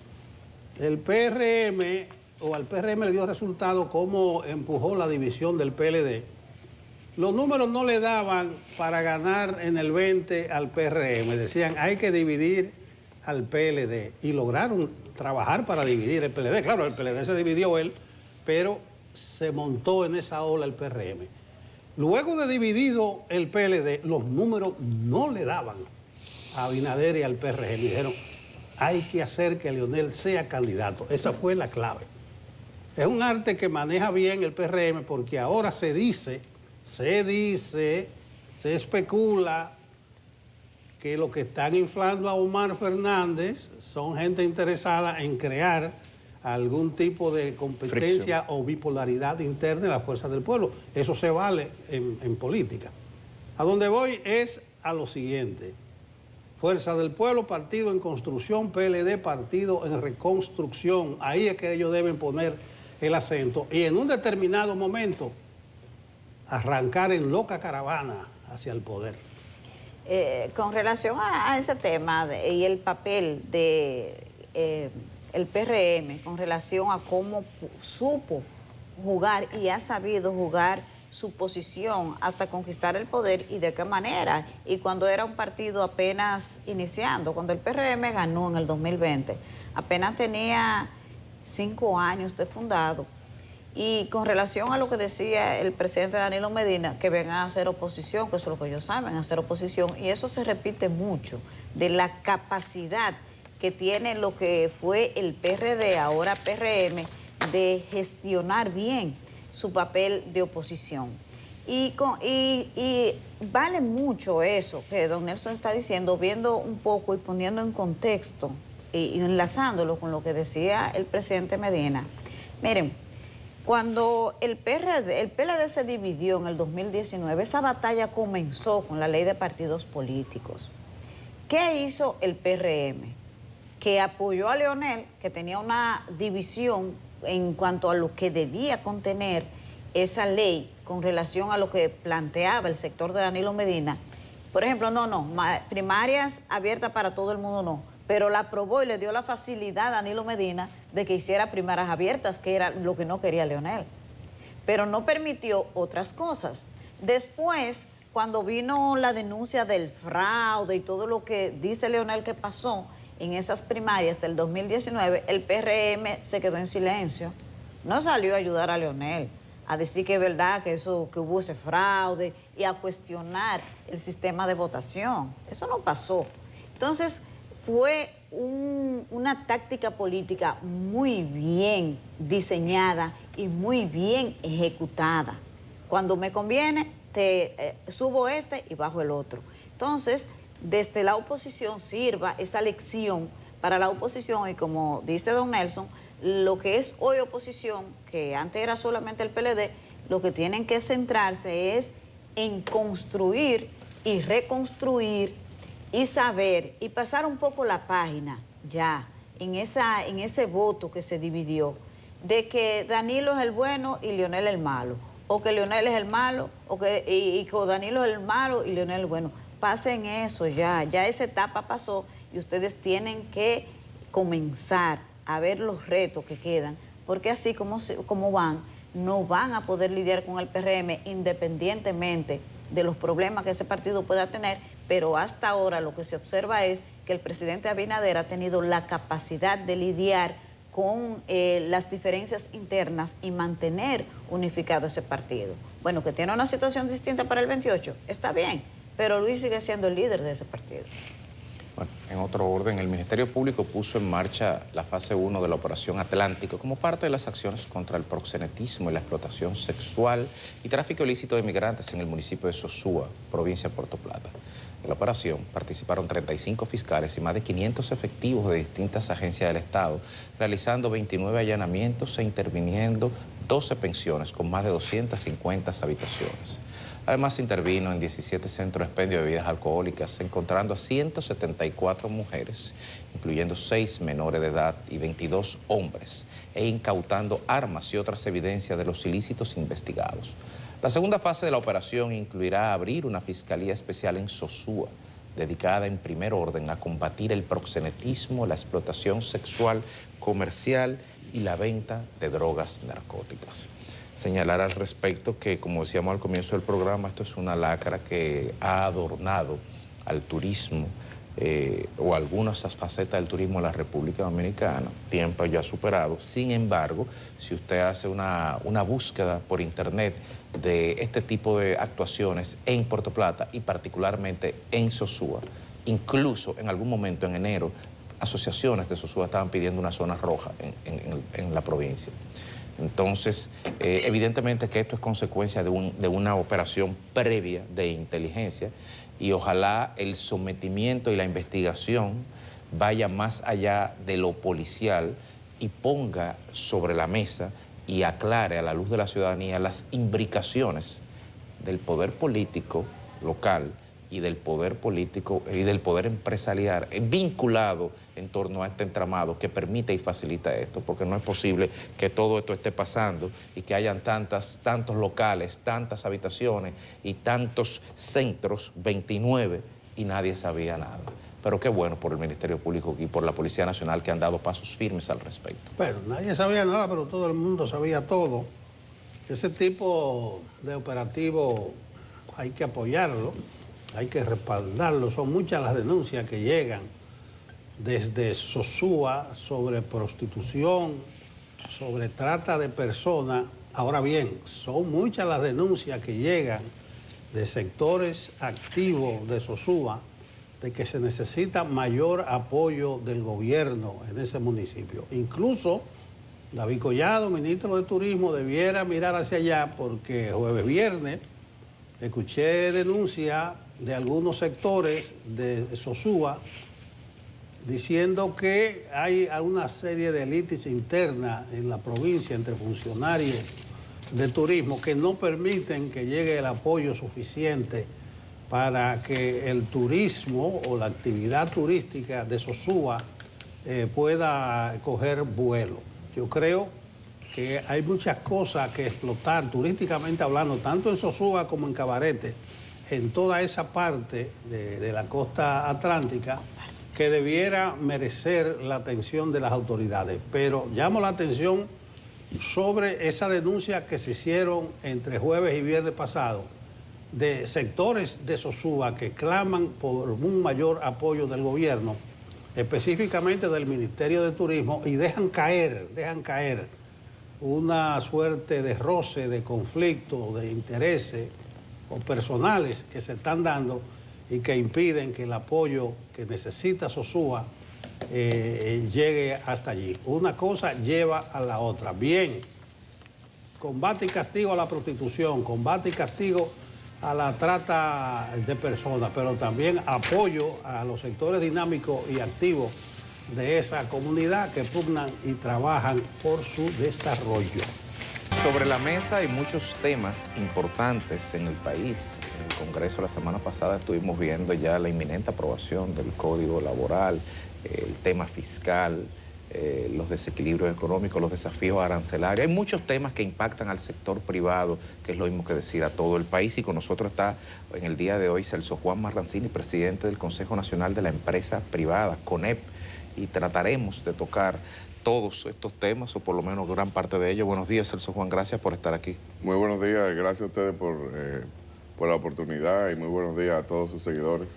El PRM, o al PRM le dio resultado cómo empujó la división del PLD. Los números no le daban para ganar en el 20 al PRM. Decían, hay que dividir al PLD. Y lograron trabajar para dividir el PLD. Claro, el PLD se dividió él, pero se montó en esa ola el PRM. Luego de dividido el PLD, los números no le daban a Abinader y al PRM. Dijeron, hay que hacer que Leonel sea candidato. Esa fue la clave. Es un arte que maneja bien el PRM porque ahora se especula que los que están inflando a Omar Fernández son gente interesada en crear algún tipo de competencia o bipolaridad interna en la Fuerza del Pueblo. Eso se vale en política. A donde voy es a lo siguiente. Fuerza del Pueblo, partido en construcción, PLD, partido en reconstrucción. Ahí es que ellos deben poner el acento. Y en un determinado momento, arrancar en loca caravana hacia el poder. Con relación a ese tema y el papel de el PRM con relación a cómo supo jugar y ha sabido jugar su posición hasta conquistar el poder y de qué manera. Y cuando era un partido apenas iniciando, cuando el PRM ganó en el 2020, apenas tenía 5 años de fundado. Y con relación a lo que decía el presidente Danilo Medina, que vengan a hacer oposición, que eso es lo que ellos saben, hacer oposición, y eso se repite mucho, de la capacidad que tiene lo que fue el PRD, ahora PRM, de gestionar bien su papel de oposición. Y vale mucho eso que don Nelson está diciendo, viendo un poco y poniendo en contexto y enlazándolo con lo que decía el presidente Medina. Miren, cuando el PLD se dividió en el 2019, esa batalla comenzó con la ley de partidos políticos. ¿Qué hizo el PRM? Que apoyó a Leonel, que tenía una división en cuanto a lo que debía contener esa ley con relación a lo que planteaba el sector de Danilo Medina. Por ejemplo, primarias abiertas para todo el mundo no, pero la aprobó y le dio la facilidad a Danilo Medina de que hiciera primarias abiertas, que era lo que no quería Leonel. Pero no permitió otras cosas. Después, cuando vino la denuncia del fraude y todo lo que dice Leonel que pasó, en esas primarias del 2019, el PRM se quedó en silencio. No salió a ayudar a Leonel, a decir que es verdad que hubo ese fraude y a cuestionar el sistema de votación. Eso no pasó. Entonces, fue una táctica política muy bien diseñada y muy bien ejecutada. Cuando me conviene, subo este y bajo el otro. Entonces, desde la oposición sirva esa lección para la oposición y como dice don Nelson, lo que es hoy oposición, que antes era solamente el PLD, lo que tienen que centrarse es en construir y reconstruir y saber y pasar un poco la página ya en ese voto que se dividió de que Danilo es el bueno y Leonel el malo, o que Leonel es el malo y que Danilo es el malo y Leonel el bueno. Pasen eso ya esa etapa pasó y ustedes tienen que comenzar a ver los retos que quedan, porque así como van, no van a poder lidiar con el PRM independientemente de los problemas que ese partido pueda tener, pero hasta ahora lo que se observa es que el presidente Abinader ha tenido la capacidad de lidiar con las diferencias internas y mantener unificado ese partido. Bueno, que tiene una situación distinta para el 28, está bien, pero Luis sigue siendo el líder de ese partido. Bueno, en otro orden, el Ministerio Público puso en marcha la fase 1 de la Operación Atlántico como parte de las acciones contra el proxenetismo y la explotación sexual y tráfico ilícito de migrantes en el municipio de Sosúa, provincia de Puerto Plata. En la operación participaron 35 fiscales y más de 500 efectivos de distintas agencias del Estado, realizando 29 allanamientos e interviniendo 12 pensiones con más de 250 habitaciones. Además, intervino en 17 centros de expendio de bebidas alcohólicas, encontrando a 174 mujeres, incluyendo 6 menores de edad y 22 hombres, e incautando armas y otras evidencias de los ilícitos investigados. La segunda fase de la operación incluirá abrir una fiscalía especial en Sosúa, dedicada en primer orden a combatir el proxenetismo, la explotación sexual, comercial y la venta de drogas narcóticas. Señalar al respecto que, como decíamos al comienzo del programa, esto es una lacra que ha adornado al turismo o algunas facetas del turismo en la República Dominicana, tiempo ya superado. Sin embargo, si usted hace una búsqueda por internet de este tipo de actuaciones en Puerto Plata y particularmente en Sosúa, incluso en algún momento en enero, asociaciones de Sosúa estaban pidiendo una zona roja en la provincia. Entonces, evidentemente que esto es consecuencia de una operación previa de inteligencia y ojalá el sometimiento y la investigación vaya más allá de lo policial y ponga sobre la mesa y aclare a la luz de la ciudadanía las imbricaciones del poder político local y del poder político y del poder empresarial vinculado en torno a este entramado que permite y facilita esto, porque no es posible que todo esto esté pasando y que hayan tantos locales, tantas habitaciones y tantos centros, 29, y nadie sabía nada. Pero qué bueno por el Ministerio Público y por la Policía Nacional que han dado pasos firmes al respecto. Bueno, nadie sabía nada, pero todo el mundo sabía todo. Ese tipo de operativo hay que apoyarlo, hay que respaldarlo. Son muchas las denuncias que llegan desde Sosúa sobre prostitución, sobre trata de personas. Ahora bien, son muchas las denuncias que llegan de sectores activos de Sosúa de que se necesita mayor apoyo del gobierno en ese municipio. Incluso David Collado, ministro de Turismo, debiera mirar hacia allá porque jueves, viernes, escuché denuncias de algunos sectores de Sosúa diciendo que hay una serie de élites internas en la provincia entre funcionarios de turismo que no permiten que llegue el apoyo suficiente para que el turismo o la actividad turística de Sosúa pueda coger vuelo. Yo creo que hay muchas cosas que explotar turísticamente hablando, tanto en Sosúa como en Cabarete, en toda esa parte de la costa atlántica, que debiera merecer la atención de las autoridades. Pero llamo la atención sobre esa denuncia que se hicieron entre jueves y viernes pasado de sectores de Sosúa que claman por un mayor apoyo del gobierno específicamente del Ministerio de Turismo, y dejan caer una suerte de roce, de conflicto, de intereses o personales que se están dando y que impiden que el apoyo que necesita Sosúa llegue hasta allí. Una cosa lleva a la otra. Bien, combate y castigo a la prostitución, combate y castigo a la trata de personas, pero también apoyo a los sectores dinámicos y activos de esa comunidad que pugnan y trabajan por su desarrollo. Sobre la mesa hay muchos temas importantes en el país. En el Congreso la semana pasada estuvimos viendo ya la inminente aprobación del Código Laboral, el tema fiscal, los desequilibrios económicos, los desafíos arancelarios. Hay muchos temas que impactan al sector privado, que es lo mismo que decir a todo el país. Y con nosotros está en el día de hoy Celso Juan Marrancini, presidente del Consejo Nacional de la Empresa Privada, CONEP, y trataremos de tocar todos estos temas, o por lo menos gran parte de ellos. Buenos días, Celso Juan, gracias por estar aquí. Muy buenos días, gracias a ustedes por la oportunidad y muy buenos días a todos sus seguidores.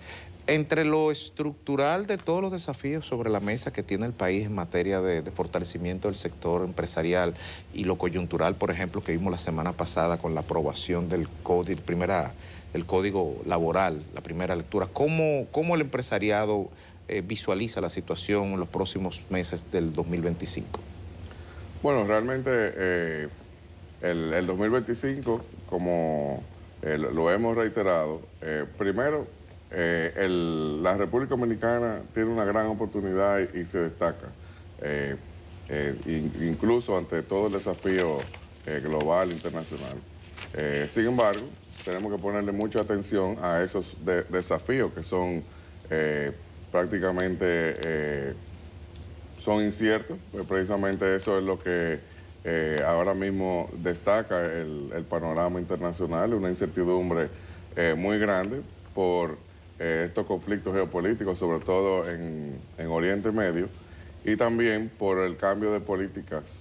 Entre lo estructural de todos los desafíos sobre la mesa que tiene el país en materia de fortalecimiento del sector empresarial y lo coyuntural, por ejemplo, que vimos la semana pasada con la aprobación del Código Laboral, la primera lectura, ¿cómo el empresariado visualiza la situación en los próximos meses del 2025? Bueno, realmente el 2025, como lo hemos reiterado, primero, la República Dominicana tiene una gran oportunidad y se destaca, incluso ante todo el desafío global, internacional. Sin embargo, tenemos que ponerle mucha atención a esos desafíos que son prácticamente son inciertos, pues precisamente eso es lo que ahora mismo destaca el panorama internacional, una incertidumbre muy grande por estos conflictos geopolíticos, sobre todo en Oriente Medio, y también por el cambio de políticas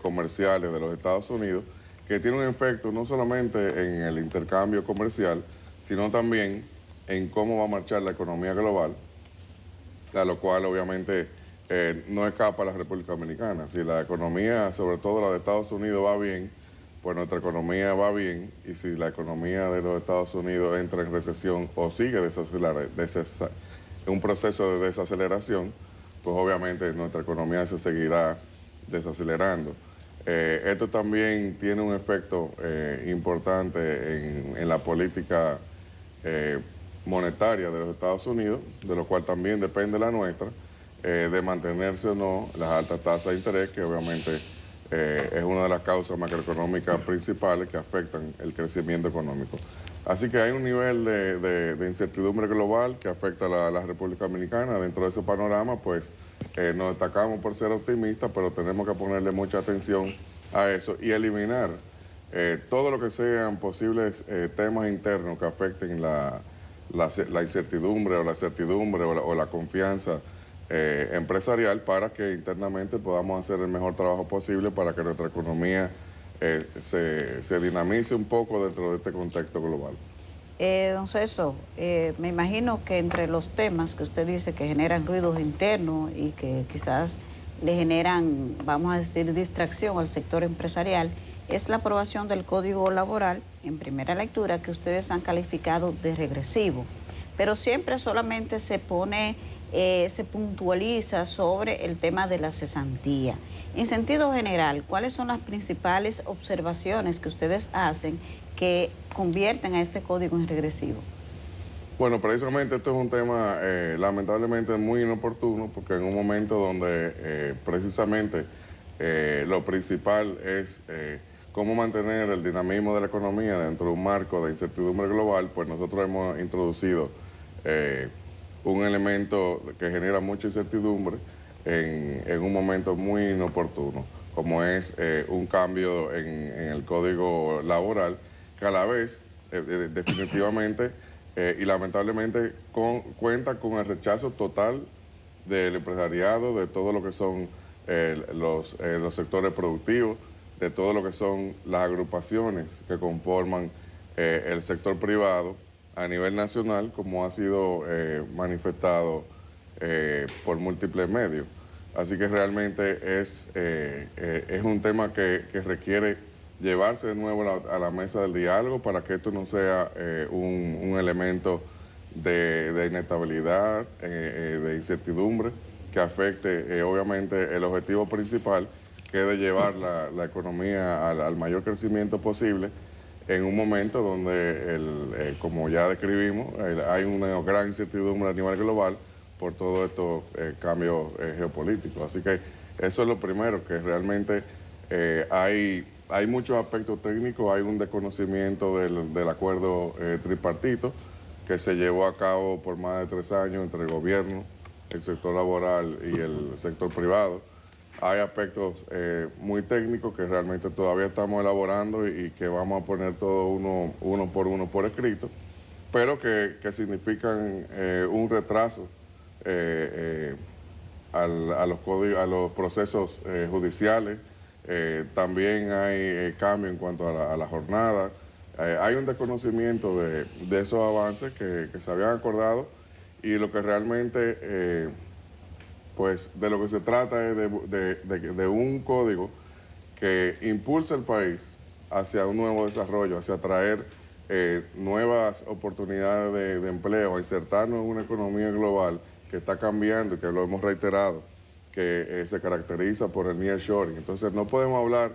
comerciales de los Estados Unidos, que tiene un efecto no solamente en el intercambio comercial, sino también en cómo va a marchar la economía global, a lo cual obviamente no escapa la República Dominicana. Si la economía, sobre todo la de Estados Unidos, va bien, pues nuestra economía va bien, y si la economía de los Estados Unidos entra en recesión o sigue en un proceso de desaceleración, pues obviamente nuestra economía se seguirá desacelerando. Esto también tiene un efecto importante en la política monetaria de los Estados Unidos, de lo cual también depende la nuestra, de mantenerse o no las altas tasas de interés, que obviamente es una de las causas macroeconómicas principales que afectan el crecimiento económico. Así que hay un nivel de incertidumbre global que afecta a la República Dominicana. Dentro de ese panorama, pues nos destacamos por ser optimistas, pero tenemos que ponerle mucha atención a eso y eliminar todo lo que sean posibles temas internos que afecten la incertidumbre o la certidumbre o la confianza empresarial, para que internamente podamos hacer el mejor trabajo posible para que nuestra economía se dinamice un poco dentro de este contexto global. Don Celso, me imagino que entre los temas que usted dice que generan ruidos internos y que quizás le generan, vamos a decir, distracción al sector empresarial, es la aprobación del Código Laboral en primera lectura, que ustedes han calificado de regresivo, pero siempre solamente se puntualiza sobre el tema de la cesantía. En sentido general, ¿cuáles son las principales observaciones que ustedes hacen que convierten a este código en regresivo? Bueno, precisamente esto es un tema lamentablemente muy inoportuno, porque en un momento donde precisamente lo principal es cómo mantener el dinamismo de la economía dentro de un marco de incertidumbre global, pues nosotros hemos introducido un elemento que genera mucha incertidumbre en un momento muy inoportuno, como es un cambio en el Código Laboral, que a la vez definitivamente y lamentablemente cuenta con el rechazo total del empresariado, de todo lo que son los sectores productivos, de todo lo que son las agrupaciones que conforman el sector privado a nivel nacional, como ha sido manifestado por múltiples medios. Así que realmente es un tema que requiere llevarse de nuevo a la mesa del diálogo para que esto no sea un elemento de inestabilidad, de incertidumbre, que afecte obviamente el objetivo principal, que es de llevar la economía al mayor crecimiento posible en un momento donde, como ya describimos, hay una gran incertidumbre a nivel global por todos estos cambios geopolíticos. Así que eso es lo primero, que realmente hay muchos aspectos técnicos, hay un desconocimiento del acuerdo tripartito que se llevó a cabo por más de 3 años entre el gobierno, el sector laboral y el sector privado. Hay aspectos muy técnicos que realmente todavía estamos elaborando y que vamos a poner todo uno por escrito, pero que significan un retraso a los procesos judiciales. También hay cambio en cuanto a la jornada. Hay un desconocimiento de esos avances que se habían acordado, y lo que realmente, pues de lo que se trata es de un código que impulse el país hacia un nuevo desarrollo, hacia traer nuevas oportunidades de empleo, a insertarnos en una economía global que está cambiando y que lo hemos reiterado, que se caracteriza por el nearshoring. Entonces no podemos hablar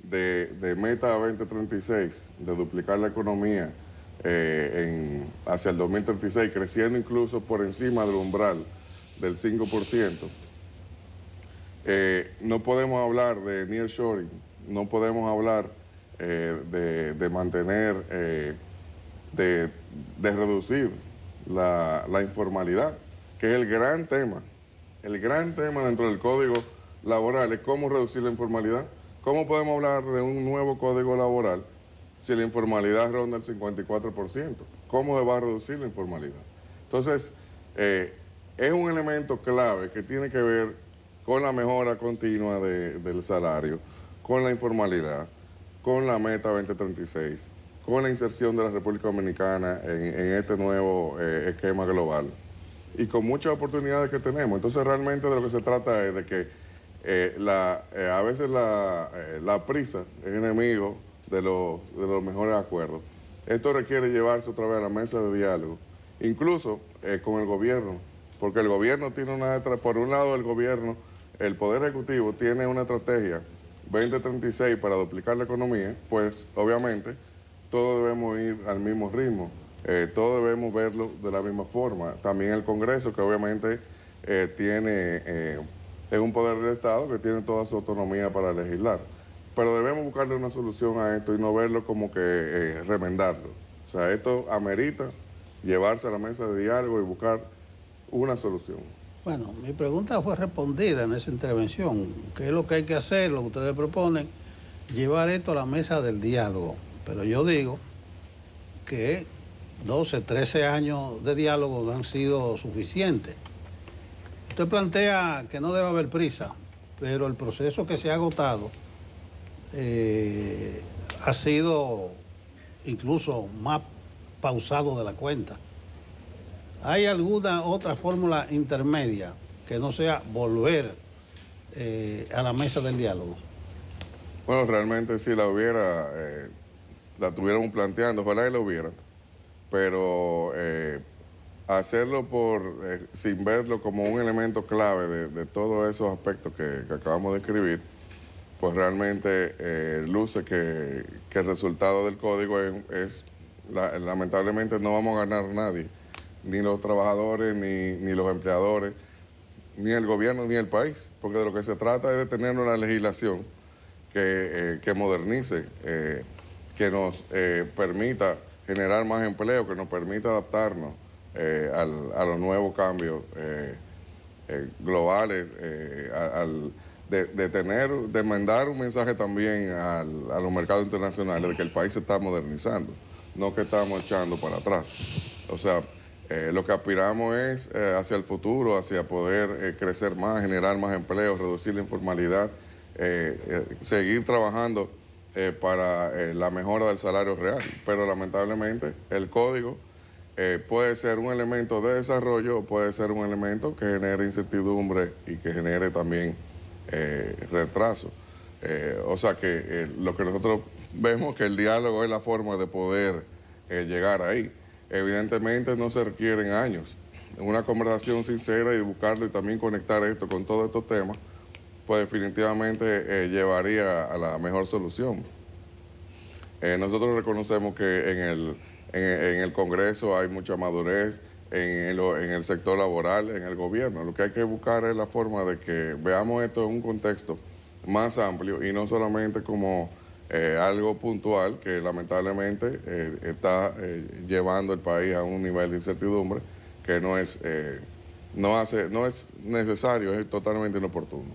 de meta 2036, de duplicar la economía hacia el 2036, creciendo incluso por encima del umbral del 5%. No podemos hablar de nearshoring, no podemos hablar de mantener, de reducir la informalidad, que es el gran tema. El gran tema dentro del Código Laboral es cómo reducir la informalidad. ¿Cómo podemos hablar de un nuevo Código Laboral si la informalidad ronda el 54%? ¿Cómo se va a reducir la informalidad? Entonces, es un elemento clave que tiene que ver con la mejora continua del salario, con la informalidad, con la meta 2036, con la inserción de la República Dominicana en este nuevo esquema global y con muchas oportunidades que tenemos. Entonces realmente de lo que se trata es de que a veces la prisa es enemigo de los mejores acuerdos. Esto requiere llevarse otra vez a la mesa de diálogo, incluso con el gobierno, porque el gobierno tiene por un lado el gobierno, el Poder Ejecutivo tiene una estrategia 2036 para duplicar la economía, pues obviamente todos debemos ir al mismo ritmo, todos debemos verlo de la misma forma. También el Congreso, que obviamente es un poder del Estado que tiene toda su autonomía para legislar, pero debemos buscarle una solución a esto y no verlo como que remendarlo. O sea, esto amerita llevarse a la mesa de diálogo y buscar una solución. Bueno, mi pregunta fue respondida en esa intervención. ¿Qué es lo que hay que hacer? Lo que ustedes proponen, llevar esto a la mesa del diálogo. Pero yo digo que 12, 13 años de diálogo no han sido suficientes. Usted plantea que no debe haber prisa, pero el proceso que se ha agotado ha sido incluso más pausado de la cuenta. ¿Hay alguna otra fórmula intermedia que no sea volver a la mesa del diálogo? Bueno, realmente si la hubiera, la tuviéramos planteando, ojalá que la hubiera, pero hacerlo sin verlo como un elemento clave de todos esos aspectos que acabamos de escribir, pues realmente luce que el resultado del código lamentablemente no vamos a ganar nadie, ni los trabajadores, ni los empleadores, ni el gobierno, ni el país, porque de lo que se trata es de tener una legislación que modernice, que nos permita generar más empleo, que nos permita adaptarnos a los nuevos cambios globales, de mandar un mensaje también a los mercados internacionales de que el país se está modernizando, no que estamos echando para atrás. O sea, lo que aspiramos es hacia el futuro, hacia poder crecer más, generar más empleo, reducir la informalidad, seguir trabajando para la mejora del salario real. Pero lamentablemente el código puede ser un elemento de desarrollo o puede ser un elemento que genere incertidumbre y que genere también retraso. O sea que lo que nosotros vemos que el diálogo es la forma de poder llegar ahí. Evidentemente no se requieren años. Una conversación sincera y buscarlo y también conectar esto con todos estos temas, pues definitivamente llevaría a la mejor solución. Nosotros reconocemos que en el Congreso hay mucha madurez, en el sector laboral, en el gobierno. Lo que hay que buscar es la forma de que veamos esto en un contexto más amplio y no solamente como algo puntual que lamentablemente está llevando el país a un nivel de incertidumbre que no es necesario, es totalmente inoportuno.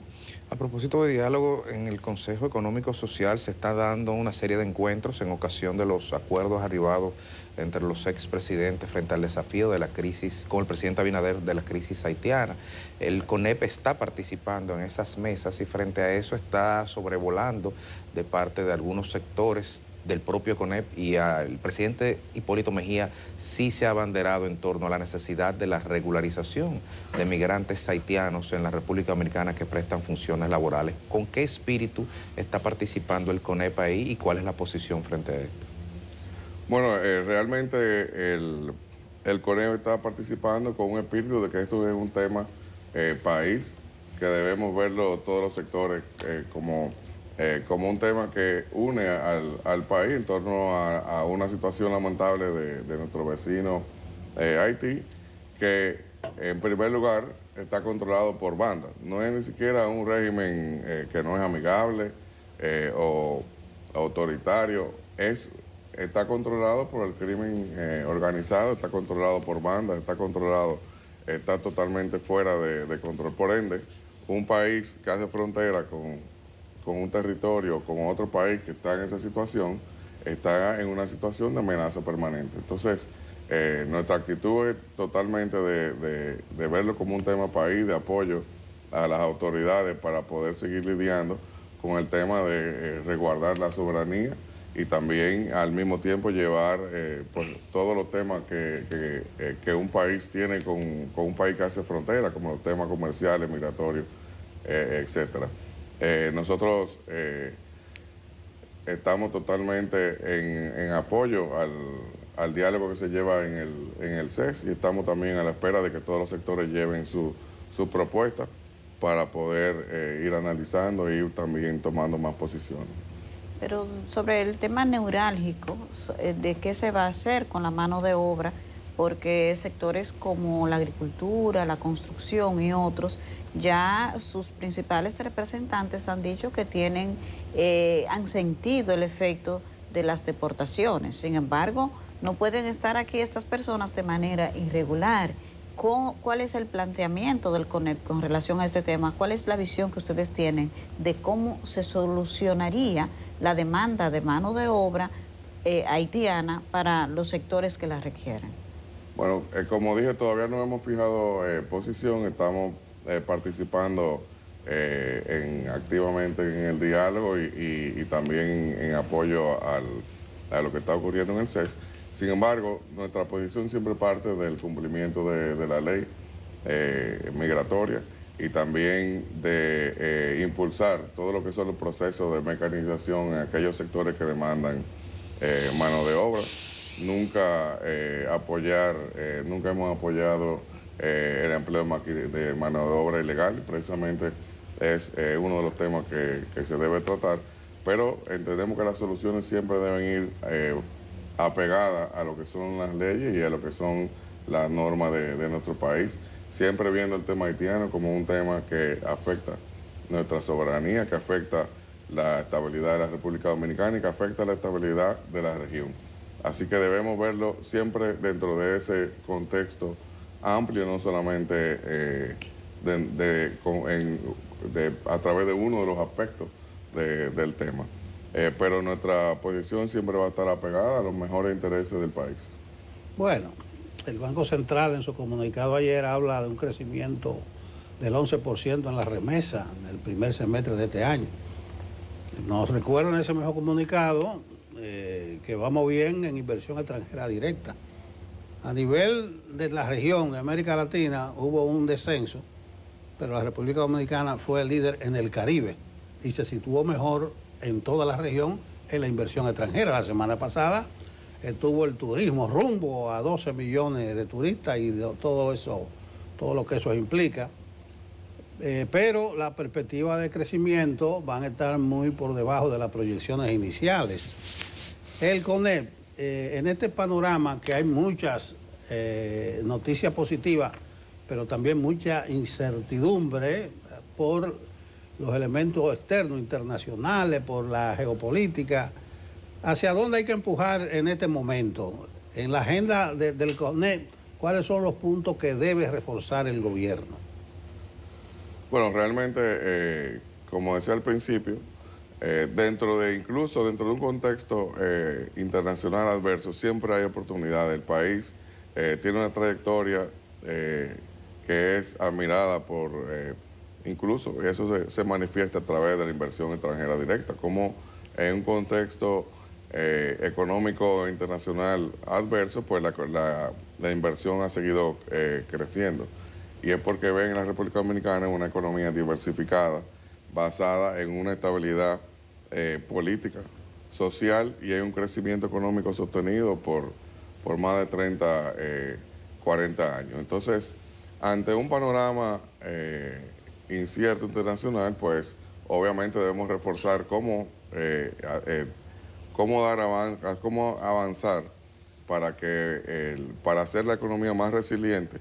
A propósito de diálogo, en el Consejo Económico Social se está dando una serie de encuentros en ocasión de los acuerdos arribados entre los expresidentes frente al desafío de la crisis, con el presidente Abinader, de la crisis haitiana. El CONEP está participando en esas mesas y frente a eso está sobrevolando de parte de algunos sectores del propio CONEP, y el presidente Hipólito Mejía sí se ha abanderado en torno a la necesidad de la regularización de migrantes haitianos en la República Dominicana que prestan funciones laborales. ¿Con qué espíritu está participando el CONEP ahí y cuál es la posición frente a esto? Bueno, realmente el CONEP está participando con un espíritu de que esto es un tema país, que debemos verlo todos los sectores como un tema que une al país en torno a una situación lamentable de nuestro vecino Haití, que en primer lugar está controlado por bandas. No es ni siquiera un régimen que no es amigable o autoritario, está controlado por el crimen organizado, está controlado por bandas, está totalmente fuera de control. Por ende, un país que hace frontera con un territorio, con otro país que está en esa situación, está en una situación de amenaza permanente. Entonces, nuestra actitud es totalmente de verlo como un tema país, de apoyo a las autoridades para poder seguir lidiando con el tema de resguardar la soberanía y también al mismo tiempo llevar pues, todos los temas que un país tiene con un país que hace frontera, como los temas comerciales, migratorios, etcétera. Nosotros estamos totalmente en apoyo al diálogo que se lleva en el CES y estamos también a la espera de que todos los sectores lleven sus propuestas para poder ir analizando e ir también tomando más posiciones. Pero sobre el tema neurálgico, ¿de qué se va a hacer con la mano de obra? Porque sectores como la agricultura, la construcción y otros, ya sus principales representantes han dicho que han sentido el efecto de las deportaciones. Sin embargo, no pueden estar aquí estas personas de manera irregular. ¿Cuál es el planteamiento del CONEP con relación a este tema? ¿Cuál es la visión que ustedes tienen de cómo se solucionaría la demanda de mano de obra haitiana para los sectores que la requieren? Bueno, como dije, todavía no hemos fijado posición, estamos participando activamente en el diálogo y también en apoyo a lo que está ocurriendo en el CES. Sin embargo, nuestra posición siempre parte del cumplimiento de la ley migratoria y también de impulsar todo lo que son los procesos de mecanización en aquellos sectores que demandan mano de obra. Nunca hemos apoyado el empleo de mano de obra ilegal, precisamente es uno de los temas que se debe tratar, pero entendemos que las soluciones siempre deben ir apegadas a lo que son las leyes y a lo que son las normas de nuestro país, siempre viendo el tema haitiano como un tema que afecta nuestra soberanía, que afecta la estabilidad de la República Dominicana y que afecta la estabilidad de la región. Así que debemos verlo siempre dentro de ese contexto amplio, no solamente a través de uno de los aspectos del tema. Pero nuestra posición siempre va a estar apegada a los mejores intereses del país. Bueno, el Banco Central en su comunicado ayer habla de un crecimiento del 11% en la remesa en el primer semestre de este año. Nos recuerdan ese mejor comunicado que vamos bien en inversión extranjera directa. A nivel de la región de América Latina hubo un descenso, pero la República Dominicana fue el líder en el Caribe y se situó mejor en toda la región en la inversión extranjera. La semana pasada estuvo el turismo rumbo a 12 millones de turistas y todo lo que eso implica. Pero la perspectiva de crecimiento van a estar muy por debajo de las proyecciones iniciales. El CONEP, en este panorama que hay muchas noticias positivas, pero también mucha incertidumbre por los elementos externos, internacionales, por la geopolítica, ¿hacia dónde hay que empujar en este momento? En la agenda del CONEP, ¿cuáles son los puntos que debe reforzar el gobierno? Bueno, realmente, como decía al principio, incluso dentro de un contexto internacional adverso, siempre hay oportunidades. El país tiene una trayectoria que es admirada por, incluso eso se manifiesta a través de la inversión extranjera directa, como en un contexto económico internacional adverso, pues la inversión ha seguido creciendo. Y es porque ven en la República Dominicana una economía diversificada, basada en una estabilidad política, social, y hay un crecimiento económico sostenido por más de 30, 40 años. Entonces, ante un panorama incierto internacional, pues obviamente debemos reforzar cómo avanzar para hacer la economía más resiliente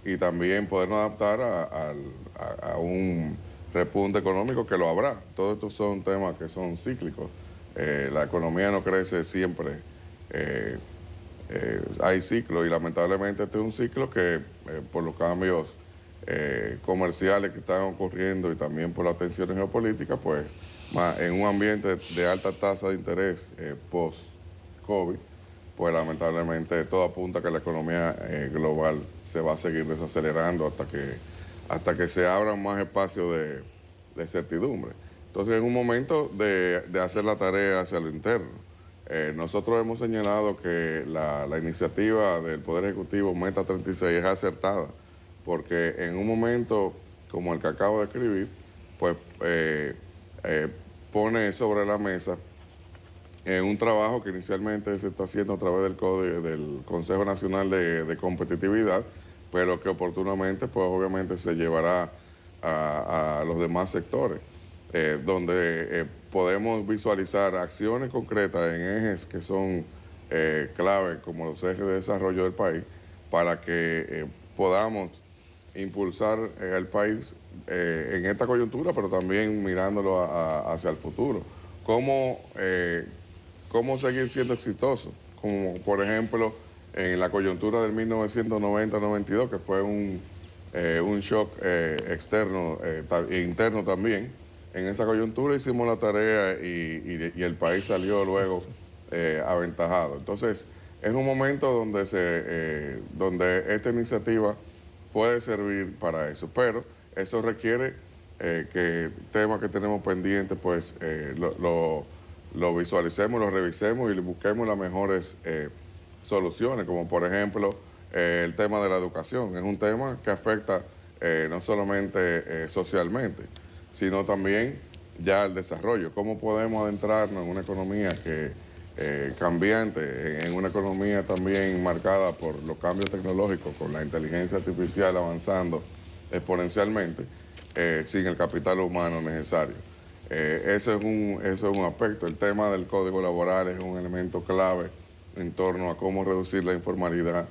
y también podernos adaptar a un repunte económico que lo habrá. Todos estos son temas que son cíclicos. La economía no crece siempre. Hay ciclos y lamentablemente este es un ciclo que por los cambios comerciales que están ocurriendo y también por las tensiones geopolíticas, pues en un ambiente de alta tasa de interés post-COVID, pues lamentablemente todo apunta a que la economía global se va a seguir desacelerando hasta que se abran más espacios de certidumbre. Entonces es un momento de hacer la tarea hacia lo interno. Nosotros hemos señalado que la iniciativa del Poder Ejecutivo Meta 36 es acertada, porque en un momento como el que acabo de escribir, pues pone sobre la mesa un trabajo que inicialmente se está haciendo a través del Consejo Nacional de Competitividad, pero que oportunamente, pues obviamente se llevará a los demás sectores, donde podemos visualizar acciones concretas en ejes que son clave, como los ejes de desarrollo del país, para que podamos impulsar al país en esta coyuntura, pero también mirándolo hacia el futuro. ¿Cómo seguir siendo exitoso? Como por ejemplo en la coyuntura del 1990-92, que fue un shock externo e interno también. En esa coyuntura hicimos la tarea y el país salió luego aventajado. Entonces es un momento donde esta iniciativa puede servir para eso, pero eso requiere que temas que tenemos pendientes, pues lo visualicemos, lo revisemos y busquemos las mejores soluciones, como por ejemplo el tema de la educación. Es un tema que afecta no solamente socialmente, sino también ya el desarrollo. ¿Cómo podemos adentrarnos en una economía cambiante, en una economía también marcada por los cambios tecnológicos, con la inteligencia artificial avanzando exponencialmente, sin el capital humano necesario? Eso es un aspecto. El tema del código laboral es un elemento clave en torno a cómo reducir la informalidad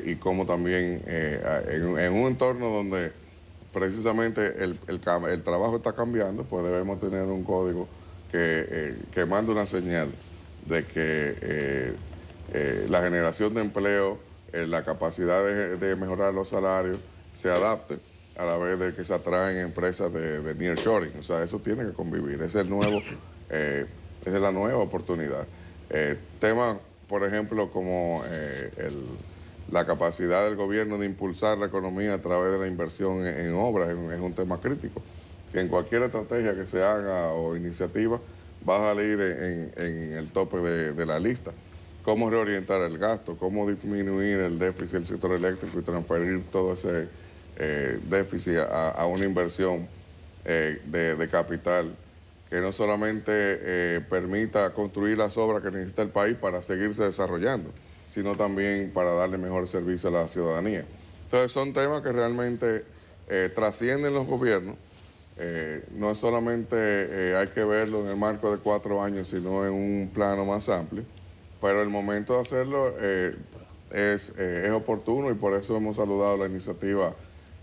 y cómo también en un entorno donde precisamente el trabajo está cambiando, pues debemos tener un código que mande una señal de que la generación de empleo, la capacidad de mejorar los salarios se adapte a la vez de que se atraen empresas de nearshoring. O sea, eso tiene que convivir. Esa es la nueva oportunidad. Temas, por ejemplo, como la capacidad del gobierno de impulsar la economía a través de la inversión en obras es un tema crítico, que en cualquier estrategia que se haga o iniciativa va a salir en el tope de la lista. cómo reorientar el gasto, cómo disminuir el déficit del sector eléctrico y transferir todo ese déficit a una inversión de capital que no solamente permita construir las obras que necesita el país para seguirse desarrollando, sino también para darle mejor servicio a la ciudadanía. Entonces son temas que realmente trascienden los gobiernos. No es solamente hay que verlo en el marco de 4 años, sino en un plano más amplio. Pero el momento de hacerlo es oportuno y por eso hemos saludado la iniciativa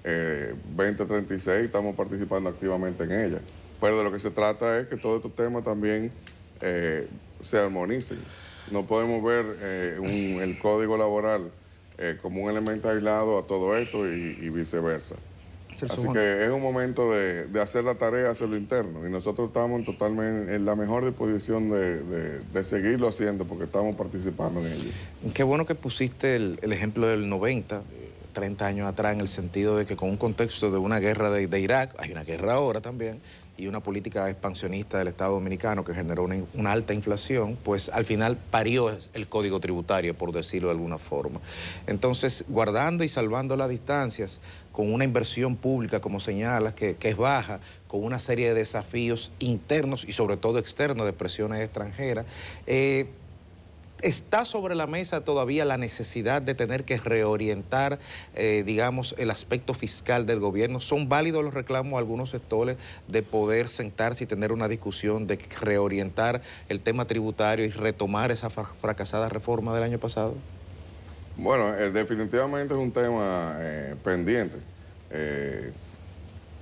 2036 y estamos participando activamente en ella. Pero de lo que se trata es que todos estos temas también se armonicen. No podemos ver el código laboral como un elemento aislado a todo esto y viceversa. Así que es un momento de hacer la tarea hacia lo interno y nosotros estamos totalmente en la mejor disposición de seguirlo haciendo porque estamos participando en ello. Qué bueno que pusiste el ejemplo del 90, 30 años atrás, en el sentido de que con un contexto de una guerra de Irak, hay una guerra ahora también, y una política expansionista del Estado Dominicano que generó una alta inflación, pues al final parió el código tributario, por decirlo de alguna forma. Entonces, guardando y salvando las distancias, con una inversión pública, como señalas, que es baja, con una serie de desafíos internos y sobre todo externos de presiones extranjeras, ¿está sobre la mesa todavía la necesidad de tener que reorientar, digamos, el aspecto fiscal del gobierno? ¿Son válidos los reclamos de algunos sectores de poder sentarse y tener una discusión de reorientar el tema tributario y retomar esa fracasada reforma del año pasado? Bueno, definitivamente es un tema pendiente.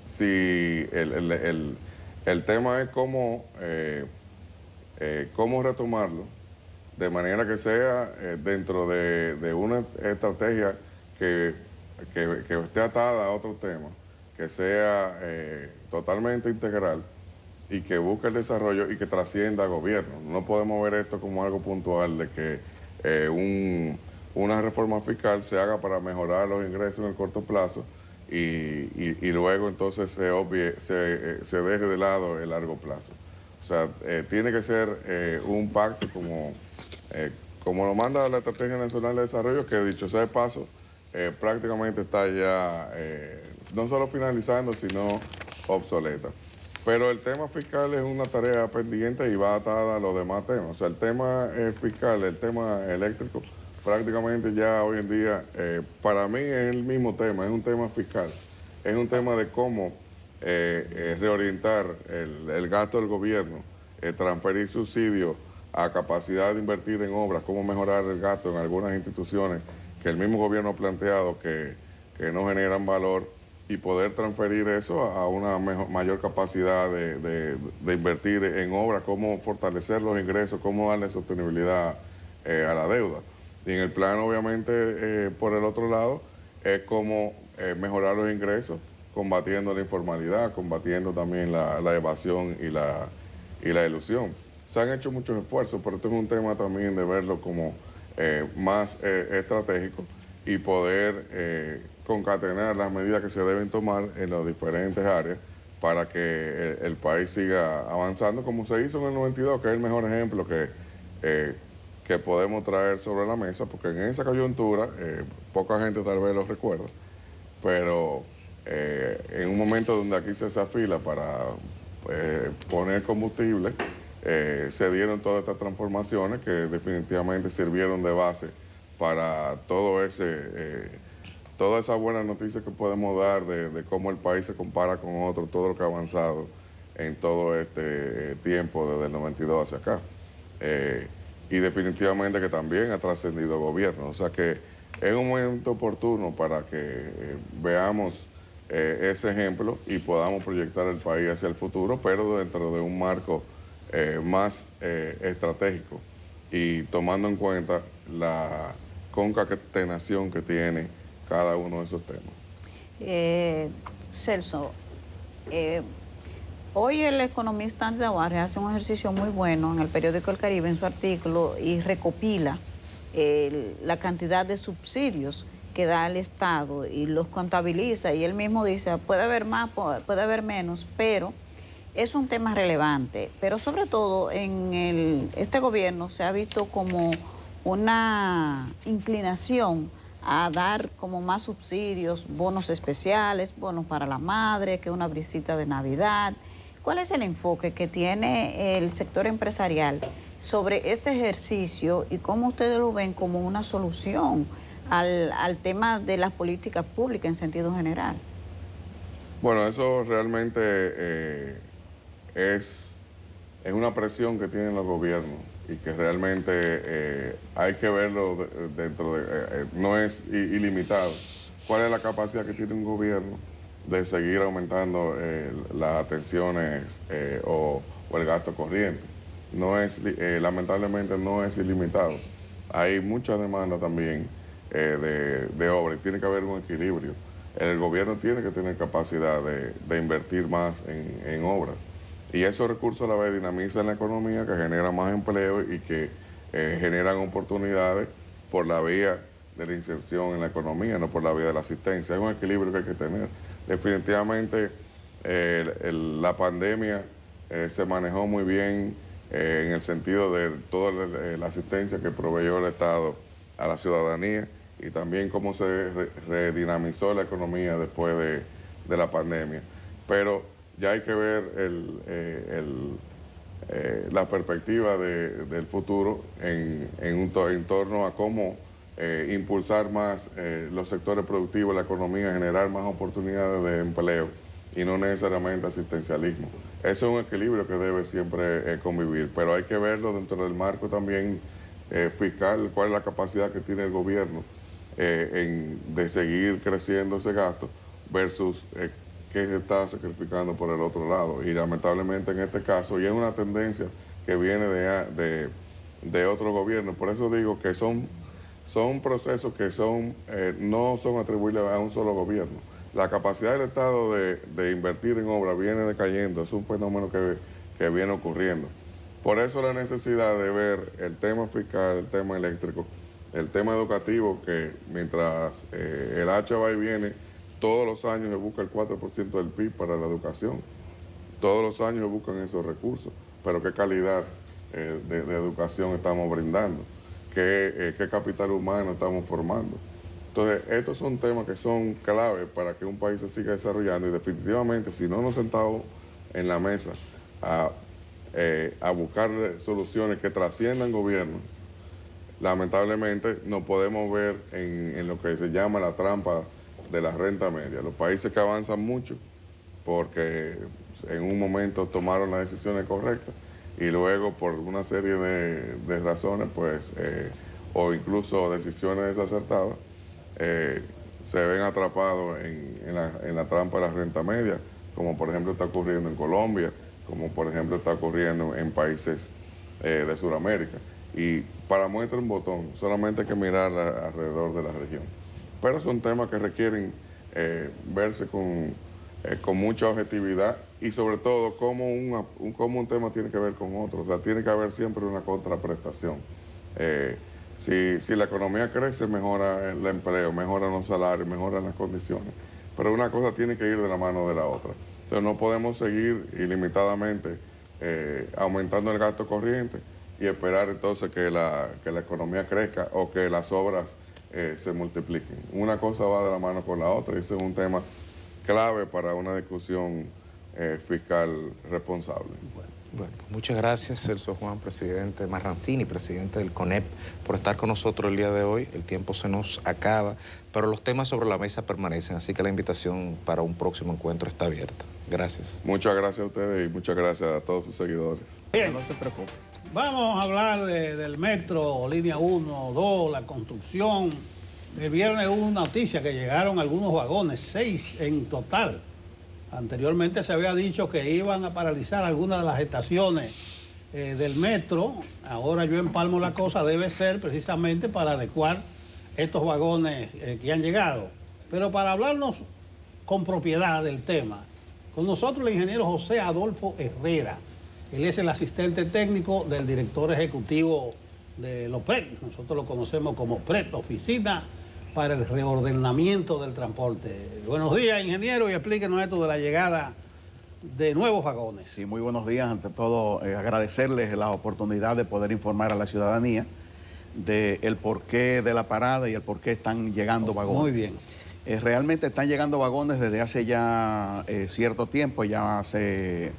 Si el tema es cómo retomarlo, de manera que sea dentro de una estrategia que esté atada a otro tema, que sea totalmente integral y que busque el desarrollo y que trascienda a gobierno. No podemos ver esto como algo puntual de que una reforma fiscal se haga para mejorar los ingresos en el corto plazo y luego entonces se deje de lado el largo plazo. O sea, tiene que ser un pacto como lo manda la Estrategia Nacional de Desarrollo, que dicho sea de paso, prácticamente está ya no solo finalizando, sino obsoleta. Pero el tema fiscal es una tarea pendiente y va atada a los demás temas. O sea, el tema fiscal, el tema eléctrico, prácticamente ya hoy en día, para mí es el mismo tema, es un tema fiscal. Es un tema de cómo reorientar el gasto del gobierno, transferir subsidios a capacidad de invertir en obras, cómo mejorar el gasto en algunas instituciones que el mismo gobierno ha planteado que no generan valor y poder transferir eso a una mayor capacidad de invertir en obras, cómo fortalecer los ingresos, cómo darle sostenibilidad a la deuda. Y en el plano, obviamente, por el otro lado, es cómo mejorar los ingresos, combatiendo la informalidad, combatiendo también la evasión y la ilusión. Se han hecho muchos esfuerzos, pero esto es un tema también de verlo como más estratégico y poder concatenar las medidas que se deben tomar en las diferentes áreas para que el país siga avanzando como se hizo en el 92, que es el mejor ejemplo que podemos traer sobre la mesa, porque en esa coyuntura, poca gente tal vez lo recuerda, pero en un momento donde aquí se desafila para poner combustible, se dieron todas estas transformaciones que definitivamente sirvieron de base para todas esas buenas noticias que podemos dar de cómo el país se compara con otros, todo lo que ha avanzado en todo este tiempo desde el 92 hacia acá. Y definitivamente que también ha trascendido el gobierno. O sea que es un momento oportuno para que veamos ese ejemplo y podamos proyectar el país hacia el futuro, pero dentro de un marco más estratégico y tomando en cuenta la concatenación que tiene cada uno de esos temas. Celso, hoy el economista Andy Navarre hace un ejercicio muy bueno en el periódico El Caribe, en su artículo, y recopila la cantidad de subsidios que da el Estado y los contabiliza, y él mismo dice, puede haber más, puede haber menos, pero es un tema relevante. Pero sobre todo en este gobierno se ha visto como una inclinación a dar como más subsidios, bonos especiales, bonos para la madre, que una brisita de Navidad. ¿Cuál es el enfoque que tiene el sector empresarial sobre este ejercicio y cómo ustedes lo ven como una solución al tema de las políticas públicas en sentido general? Bueno, eso realmente es una presión que tienen los gobiernos y que realmente hay que verlo dentro de... no es ilimitado. ¿Cuál es la capacidad que tiene un gobierno de seguir aumentando las atenciones o el gasto corriente? No es, lamentablemente no es ilimitado. Hay mucha demanda también de obra y tiene que haber un equilibrio. El gobierno tiene que tener capacidad de invertir más en obras. Y esos recursos a la vez dinamizan la economía, que generan más empleo y que generan oportunidades por la vía de la inserción en la economía, no por la vía de la asistencia. Es un equilibrio que hay que tener. Definitivamente la pandemia se manejó muy bien en el sentido de toda la asistencia que proveyó el Estado a la ciudadanía y también cómo se redinamizó la economía después de la pandemia. Pero ya hay que ver la perspectiva del futuro en torno a cómo impulsar más los sectores productivos, la economía, generar más oportunidades de empleo y no necesariamente asistencialismo. Eso es un equilibrio que debe siempre convivir, pero hay que verlo dentro del marco también fiscal, cuál es la capacidad que tiene el gobierno de seguir creciendo ese gasto versus que se está sacrificando por el otro lado. Y lamentablemente en este caso, y es una tendencia que viene de otros gobiernos, por eso digo que son procesos que no son atribuibles a un solo gobierno. La capacidad del Estado de invertir en obra viene decayendo, es un fenómeno que viene ocurriendo. Por eso la necesidad de ver el tema fiscal, el tema eléctrico, el tema educativo, que mientras el H va y viene, todos los años se busca el 4% del PIB para la educación. Todos los años se buscan esos recursos. Pero ¿qué calidad de educación estamos brindando? ¿Qué capital humano estamos formando? Entonces, estos son temas que son clave para que un país se siga desarrollando y definitivamente, si no nos sentamos en la mesa a buscar soluciones que trasciendan gobiernos, lamentablemente no podemos ver en lo que se llama la trampa de la renta media. Los países que avanzan mucho porque en un momento tomaron las decisiones correctas y luego por una serie de razones, pues, o incluso decisiones desacertadas, se ven atrapados en la trampa de la renta media, como por ejemplo está ocurriendo en Colombia, como por ejemplo está ocurriendo en países de Sudamérica. Y para muestra un botón, solamente hay que mirar alrededor de la región. Pero son temas que requieren verse con mucha objetividad y sobre todo cómo un tema tiene que ver con otro. O sea, tiene que haber siempre una contraprestación. Si la economía crece, mejora el empleo, mejoran los salarios, mejoran las condiciones. Pero una cosa tiene que ir de la mano de la otra. Entonces no podemos seguir ilimitadamente aumentando el gasto corriente y esperar entonces que la economía crezca o que las obras se multipliquen. Una cosa va de la mano con la otra y ese es un tema clave para una discusión fiscal responsable. Bueno, muchas gracias, Celso Juan, presidente Marrancini, presidente del CONEP, por estar con nosotros el día de hoy. El tiempo se nos acaba, pero los temas sobre la mesa permanecen, así que la invitación para un próximo encuentro está abierta. Gracias. Muchas gracias a ustedes y muchas gracias a todos sus seguidores. Bien. No se preocupe. Vamos a hablar del metro, línea 1, 2, la construcción. El viernes hubo una noticia que llegaron algunos vagones, 6 en total. Anteriormente se había dicho que iban a paralizar algunas de las estaciones del metro. Ahora yo empalmo la cosa, debe ser precisamente para adecuar estos vagones que han llegado. Pero para hablarnos con propiedad del tema, con nosotros el ingeniero José Adolfo Herrera. Él es el asistente técnico del director ejecutivo de LOPRED. Nosotros lo conocemos como PRED, Oficina para el Reordenamiento del Transporte. Buenos días, ingeniero, y explíquenos esto de la llegada de nuevos vagones. Sí, muy buenos días. Ante todo, agradecerles la oportunidad de poder informar a la ciudadanía del porqué de la parada y el por qué están llegando vagones. Muy bien. Realmente están llegando vagones desde hace ya cierto tiempo, ya hace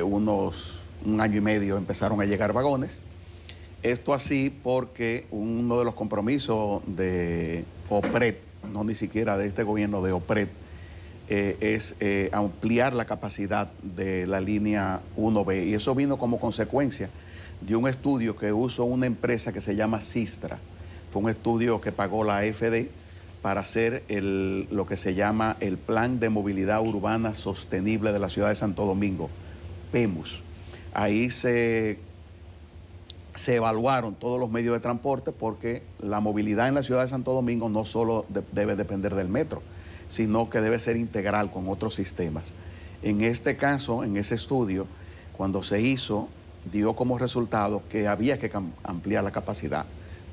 un año y medio empezaron a llegar vagones. Esto así porque uno de los compromisos de OPRED, no ni siquiera de este gobierno, de OPRED, es ampliar la capacidad de la línea 1B. Y eso vino como consecuencia de un estudio que usó una empresa que se llama Sistra. Fue un estudio que pagó la AFD para hacer lo que se llama el Plan de Movilidad Urbana Sostenible de la Ciudad de Santo Domingo, PEMUS. Ahí se evaluaron todos los medios de transporte porque la movilidad en la ciudad de Santo Domingo no solo debe depender del metro, sino que debe ser integral con otros sistemas. En este caso, en ese estudio, cuando se hizo, dio como resultado que había que ampliar la capacidad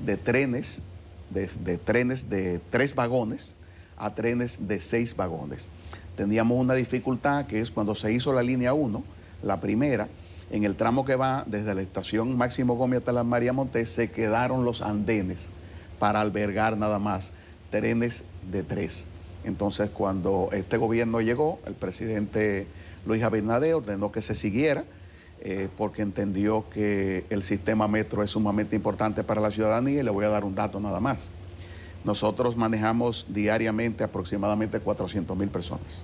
de trenes, de trenes de 3 vagones a trenes de 6 vagones. Teníamos una dificultad que es cuando se hizo la línea 1, la primera, en el tramo que va desde la estación Máximo Gómez hasta la María Montés, se quedaron los andenes para albergar nada más trenes de 3. Entonces, cuando este gobierno llegó, el presidente Luis Abinader ordenó que se siguiera, porque entendió que el sistema metro es sumamente importante para la ciudadanía, y le voy a dar un dato nada más. Nosotros manejamos diariamente aproximadamente 400,000 personas,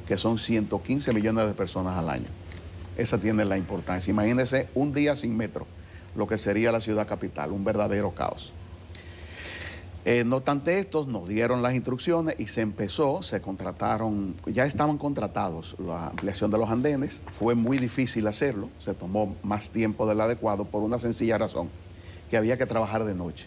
que son 115 millones de personas al año. Esa tiene la importancia. Imagínense un día sin metro, lo que sería la ciudad capital, un verdadero caos. No obstante esto, nos dieron las instrucciones y se contrataron, ya estaban contratados la ampliación de los andenes. Fue muy difícil hacerlo, se tomó más tiempo del adecuado por una sencilla razón, que había que trabajar de noche.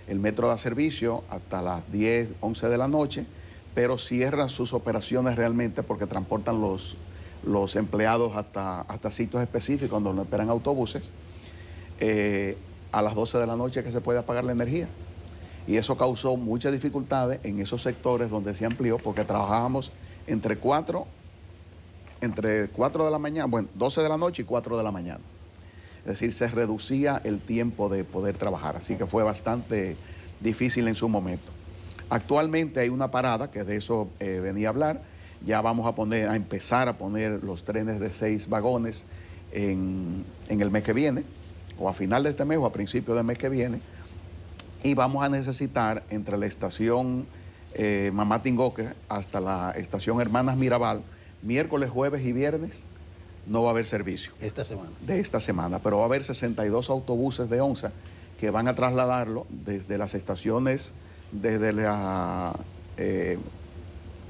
El metro da servicio hasta las 10, 11 de la noche, pero cierran sus operaciones realmente porque transportan los empleados hasta sitios específicos donde no esperan autobuses, a las 12 de la noche que se puede apagar la energía. Y eso causó muchas dificultades en esos sectores donde se amplió, porque trabajábamos entre 4 de la mañana, bueno, 12 de la noche y 4 de la mañana. Es decir, se reducía el tiempo de poder trabajar, así que fue bastante difícil en su momento. Actualmente hay una parada, que de eso venía a hablar. Ya vamos a empezar a poner los trenes de 6 vagones en el mes que viene, o a final de este mes o a principio del mes que viene. Y vamos a necesitar entre la estación Mamá Tingoque hasta la estación Hermanas Mirabal, miércoles, jueves y viernes, no va a haber servicio. Esta semana. De esta semana, pero va a haber 62 autobuses de ONSA que van a trasladarlo desde las estaciones, desde la,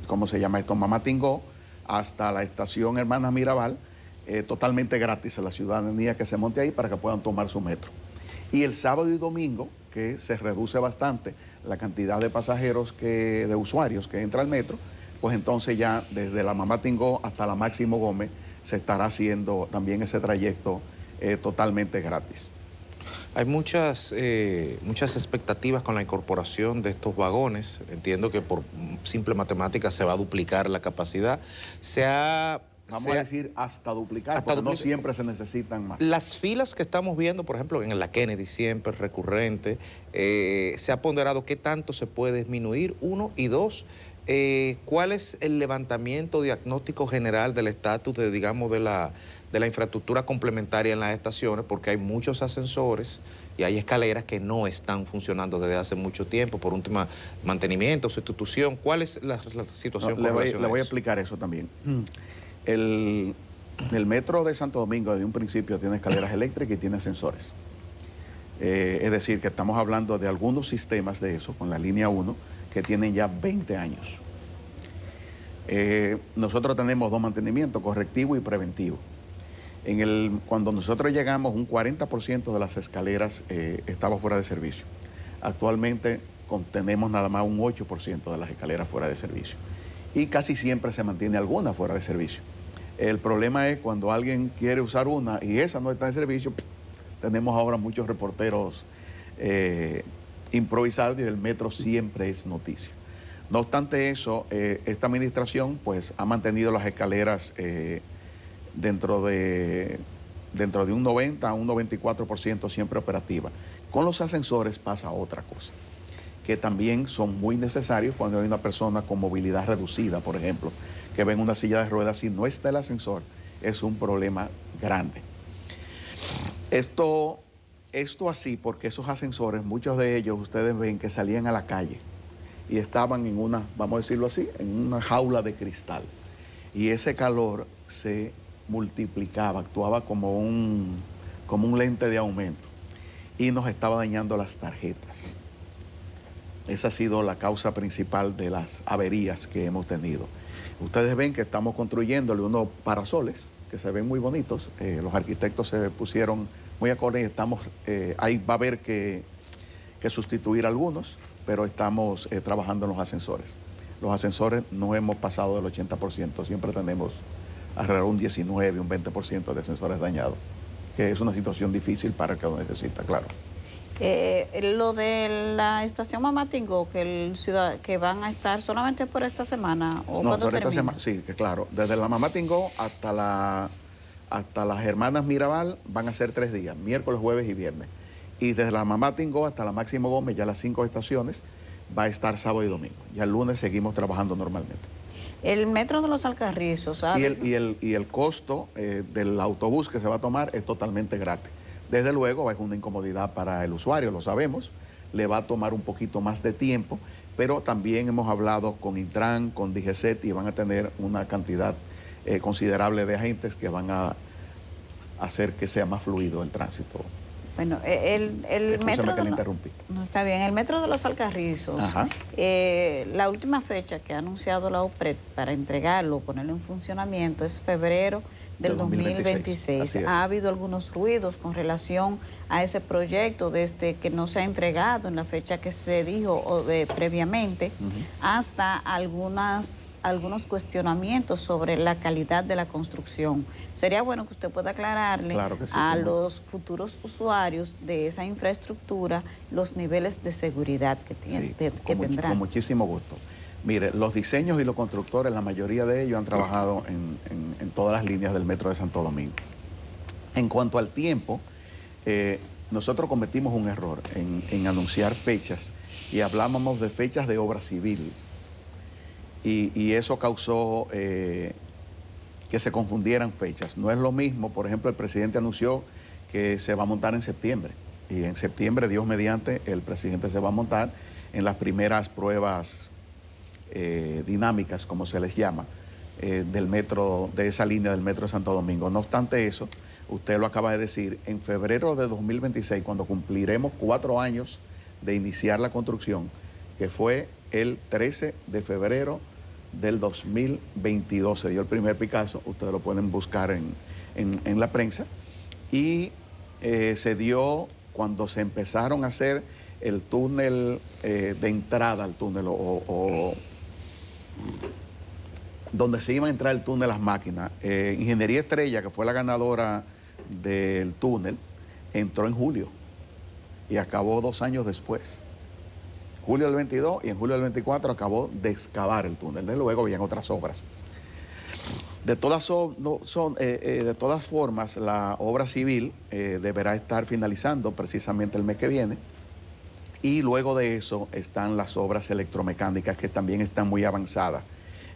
¿cómo se llama esto? Mamá Tingó, hasta la estación Hermanas Mirabal, totalmente gratis a la ciudadanía que se monte ahí para que puedan tomar su metro. Y el sábado y domingo, que se reduce bastante la cantidad de pasajeros, de usuarios que entra al metro, pues entonces ya desde la Mamá Tingó hasta la Máximo Gómez se estará haciendo también ese trayecto totalmente gratis. Hay muchas expectativas con la incorporación de estos vagones. Entiendo que por simple matemática se va a duplicar la capacidad. Vamos a decir hasta duplicar, porque no siempre se necesitan más. Las filas que estamos viendo, por ejemplo, en la Kennedy, siempre recurrente, se ha ponderado qué tanto se puede disminuir, 1, y 2, ¿cuál es el levantamiento diagnóstico general del estatus de la infraestructura complementaria en las estaciones? Porque hay muchos ascensores y hay escaleras que no están funcionando desde hace mucho tiempo por un tema de mantenimiento, sustitución. ¿Cuál es la situación? Le voy a explicar eso también. El metro de Santo Domingo desde un principio tiene escaleras eléctricas y tiene ascensores. Es decir, que estamos hablando de algunos sistemas de eso, con la línea 1, que tienen ya 20 años. Nosotros tenemos 2 mantenimientos, correctivo y preventivo. Cuando nosotros llegamos, un 40% de las escaleras estaba fuera de servicio. Actualmente tenemos nada más un 8% de las escaleras fuera de servicio. Y casi siempre se mantiene alguna fuera de servicio. El problema es cuando alguien quiere usar una y esa no está en servicio, tenemos ahora muchos reporteros improvisados y el metro siempre es noticia. No obstante eso, esta administración pues ha mantenido las escaleras dentro de dentro de un 90 a un 94% siempre operativa. Con los ascensores pasa otra cosa, que también son muy necesarios cuando hay una persona con movilidad reducida, por ejemplo, que ven una silla de ruedas y no está el ascensor, es un problema grande. Esto así porque esos ascensores, muchos de ellos ustedes ven que salían a la calle y estaban en una, vamos a decirlo así, en una jaula de cristal. Y ese calor se multiplicaba, actuaba como un lente de aumento y nos estaba dañando las tarjetas. Esa ha sido la causa principal de las averías que hemos tenido. Ustedes ven que estamos construyéndole unos parasoles que se ven muy bonitos. Los arquitectos se pusieron muy acordes y estamos, ahí va a haber que sustituir algunos, pero estamos trabajando en los ascensores. Los ascensores no hemos pasado del 80%, siempre tenemos alrededor de un 19, un 20% de ascensores dañados, que es una situación difícil para el que lo necesita, claro. Lo de la estación Mamatingó, que van a estar solamente por esta semana, ¿o no, cuándo por esta termina? semana, sí, que claro, desde la Mamatingó hasta las Hermanas Mirabal van a ser 3 días, miércoles, jueves y viernes. Y desde la Mamatingó hasta la Máximo Gómez, ya las 5 estaciones, va a estar sábado y domingo. Ya el lunes seguimos trabajando normalmente. El metro de los Alcarrizos, ¿sabes? Y el costo del autobús que se va a tomar es totalmente gratis. Desde luego es una incomodidad para el usuario, lo sabemos, le va a tomar un poquito más de tiempo, pero también hemos hablado con Intran, con DGCET y van a tener una cantidad considerable de agentes que van a hacer que sea más fluido el tránsito. Bueno, el metro... que le interrumpí. No, está bien. El metro de los Alcarrizos, la última fecha que ha anunciado la OPRED para entregarlo, ponerlo en funcionamiento, es febrero del 2026. Ha habido algunos ruidos con relación a ese proyecto desde que no se ha entregado en la fecha que se dijo previamente, hasta algunos cuestionamientos sobre la calidad de la construcción. Sería bueno que usted pueda aclararle a los futuros usuarios de esa infraestructura los niveles de seguridad que tendrán. Con muchísimo gusto. Mire, los diseños y los constructores, la mayoría de ellos han trabajado en todas las líneas del Metro de Santo Domingo. En cuanto al tiempo, nosotros cometimos un error en anunciar fechas y hablábamos de fechas de obra civil. Y eso causó que se confundieran fechas. No es lo mismo, por ejemplo, el presidente anunció que se va a montar en septiembre. Y en septiembre, Dios mediante, el presidente se va a montar en las primeras pruebas dinámicas, como se les llama, del metro, de esa línea del Metro de Santo Domingo. No obstante eso, usted lo acaba de decir, en febrero de 2026, cuando cumpliremos 4 años de iniciar la construcción, que fue el 13 de febrero del 2022, se dio el primer Picasso, ustedes lo pueden buscar en la prensa, y se dio cuando se empezaron a hacer el túnel de entrada al túnel donde se iba a entrar el túnel las máquinas. Ingeniería Estrella, que fue la ganadora del túnel, entró en julio y acabó 2 años después. Julio del 22 y en julio del 24 acabó de excavar el túnel. Desde luego habían otras obras. De todas formas, la obra civil deberá estar finalizando precisamente el mes que viene. Y luego de eso están las obras electromecánicas que también están muy avanzadas,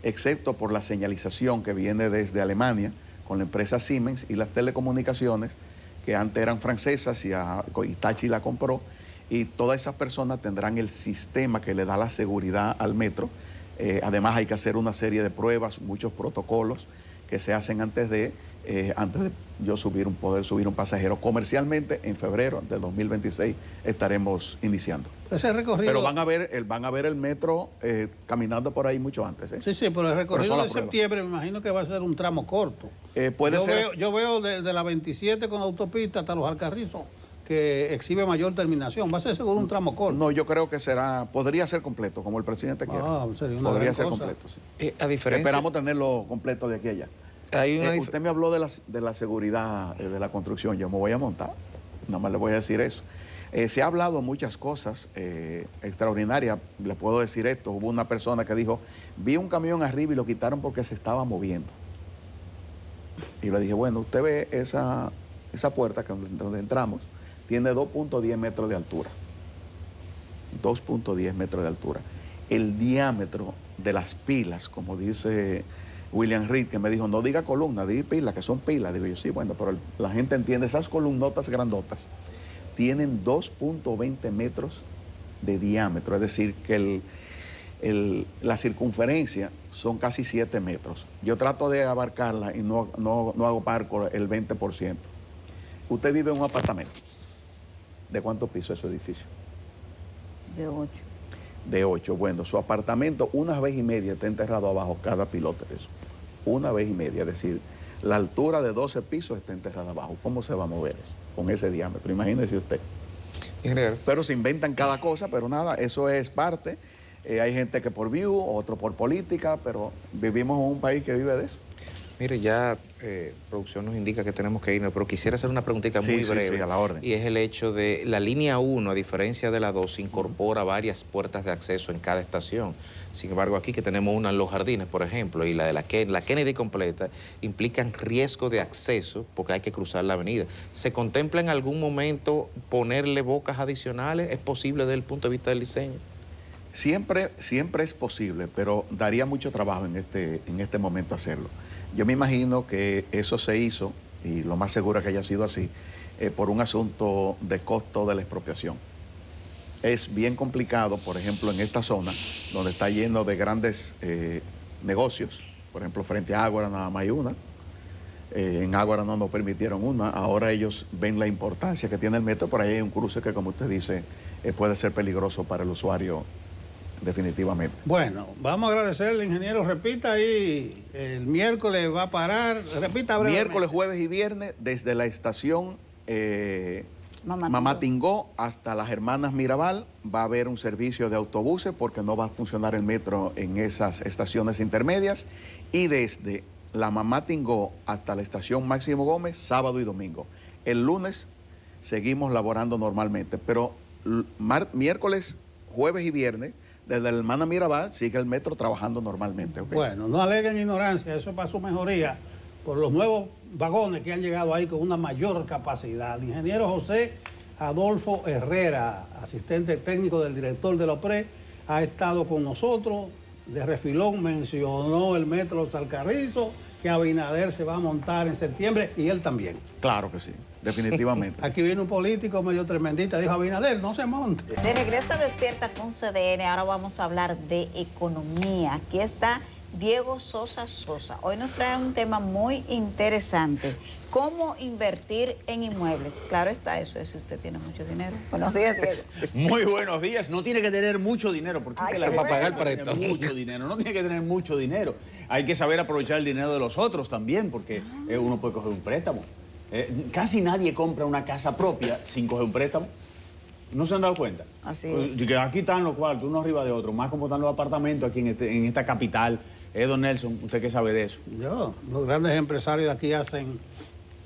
excepto por la señalización que viene desde Alemania con la empresa Siemens y las telecomunicaciones que antes eran francesas y Hitachi la compró, y todas esas personas tendrán el sistema que le da la seguridad al metro. Además hay que hacer una serie de pruebas, muchos protocolos que se hacen antes de yo poder subir un pasajero. Comercialmente, en febrero del 2026 estaremos iniciando. Ese recorrido... Pero van a ver el metro caminando por ahí mucho antes. Sí, pero el recorrido de septiembre me imagino que va a ser un tramo corto. Yo veo de la 27 con la autopista hasta los Alcarrizos, que exhibe mayor terminación. Va a ser seguro un tramo corto. No, yo creo que podría ser completo, como el presidente quiere. Podría ser completo, sí. A diferencia... Esperamos tenerlo completo de aquí a allá. Usted me habló de la seguridad de la construcción. Yo me voy a montar, nada más le voy a decir eso. Se ha hablado muchas cosas extraordinarias. Le puedo decir esto. Hubo una persona que dijo, vi un camión arriba y lo quitaron porque se estaba moviendo. Y le dije, bueno, usted ve esa esa puerta donde entramos tiene 2.10 metros de altura. 2.10 metros de altura. El diámetro de las pilas, como dice William Reed, que me dijo, no diga columna, diga pilas, que son pilas. Digo yo, sí, bueno, pero la gente entiende, esas columnotas grandotas tienen 2.20 metros de diámetro, es decir, que la circunferencia son casi 7 metros. Yo trato de abarcarla y no abarco el 20%. Usted vive en un apartamento. ¿De cuántos pisos es su edificio? De 8. De 8. Bueno, su apartamento una vez y media está enterrado abajo cada pilote de eso. Una vez y media, es decir, la altura de 12 pisos está enterrada abajo. ¿Cómo se va a mover eso con ese diámetro? Imagínese usted. Ingeniero. Pero se inventan cada cosa, pero nada, eso es parte. Hay gente que por view, otro por política, pero vivimos en un país que vive de eso. Mire, ya producción nos indica que tenemos que irnos, pero quisiera hacer una preguntita muy breve. Sí, a la orden. Y es el hecho de la línea 1, a diferencia de la 2, incorpora varias puertas de acceso en cada estación. Sin embargo, aquí que tenemos una en Los Jardines, por ejemplo, y la de la Kennedy completa, implican riesgo de acceso porque hay que cruzar la avenida. ¿Se contempla en algún momento ponerle bocas adicionales? ¿Es posible desde el punto de vista del diseño? Siempre es posible, pero daría mucho trabajo en este momento hacerlo. Yo me imagino que eso se hizo, y lo más seguro es que haya sido así, por un asunto de costo de la expropiación. Es bien complicado, por ejemplo, en esta zona, donde está lleno de grandes negocios, por ejemplo, frente a Ágora nada más hay una, en Ágora no nos permitieron una, ahora ellos ven la importancia que tiene el metro, por ahí hay un cruce que, como usted dice, puede ser peligroso para el usuario definitivamente. Bueno, vamos a agradecerle, ingeniero. Repita ahí, el miércoles va a parar. Repita brevemente. Miércoles, jueves y viernes, desde la estación Mamá Tingó hasta las Hermanas Mirabal, va a haber un servicio de autobuses porque no va a funcionar el metro en esas estaciones intermedias. Y desde la Mamá Tingó hasta la estación Máximo Gómez, sábado y domingo. El lunes seguimos laborando normalmente, pero miércoles, jueves y viernes, desde la Hermana Mirabal sigue el metro trabajando normalmente. ¿Okay? Bueno, no aleguen ignorancia, eso es para su mejoría, por los nuevos vagones que han llegado ahí con una mayor capacidad. El ingeniero José Adolfo Herrera, asistente técnico del director de la OPRE, ha estado con nosotros. De refilón mencionó el metro Los Alcarrizos, que Abinader se va a montar en septiembre, y él también. Claro que sí, definitivamente. Aquí viene un político medio tremendita, dijo Abinader, no se monte. De regreso a Despierta con CDN, ahora vamos a hablar de economía. Aquí está Diego Sosa. Hoy nos trae un tema muy interesante. ¿Cómo invertir en inmuebles? Claro está, eso es si usted tiene mucho dinero. Buenos días, Diego. Muy buenos días. No tiene que tener mucho dinero, porque es que la para pagar no tiene préstamo. mucho dinero. No tiene que tener mucho dinero. Hay que saber aprovechar el dinero de los otros también, porque uno puede coger un préstamo. Casi nadie compra una casa propia sin coger un préstamo. ¿No se han dado cuenta? Así es. Que aquí están los cuartos, uno arriba de otro, más como están los apartamentos aquí en esta capital. Don Nelson, ¿usted qué sabe de eso? Los grandes empresarios de aquí hacen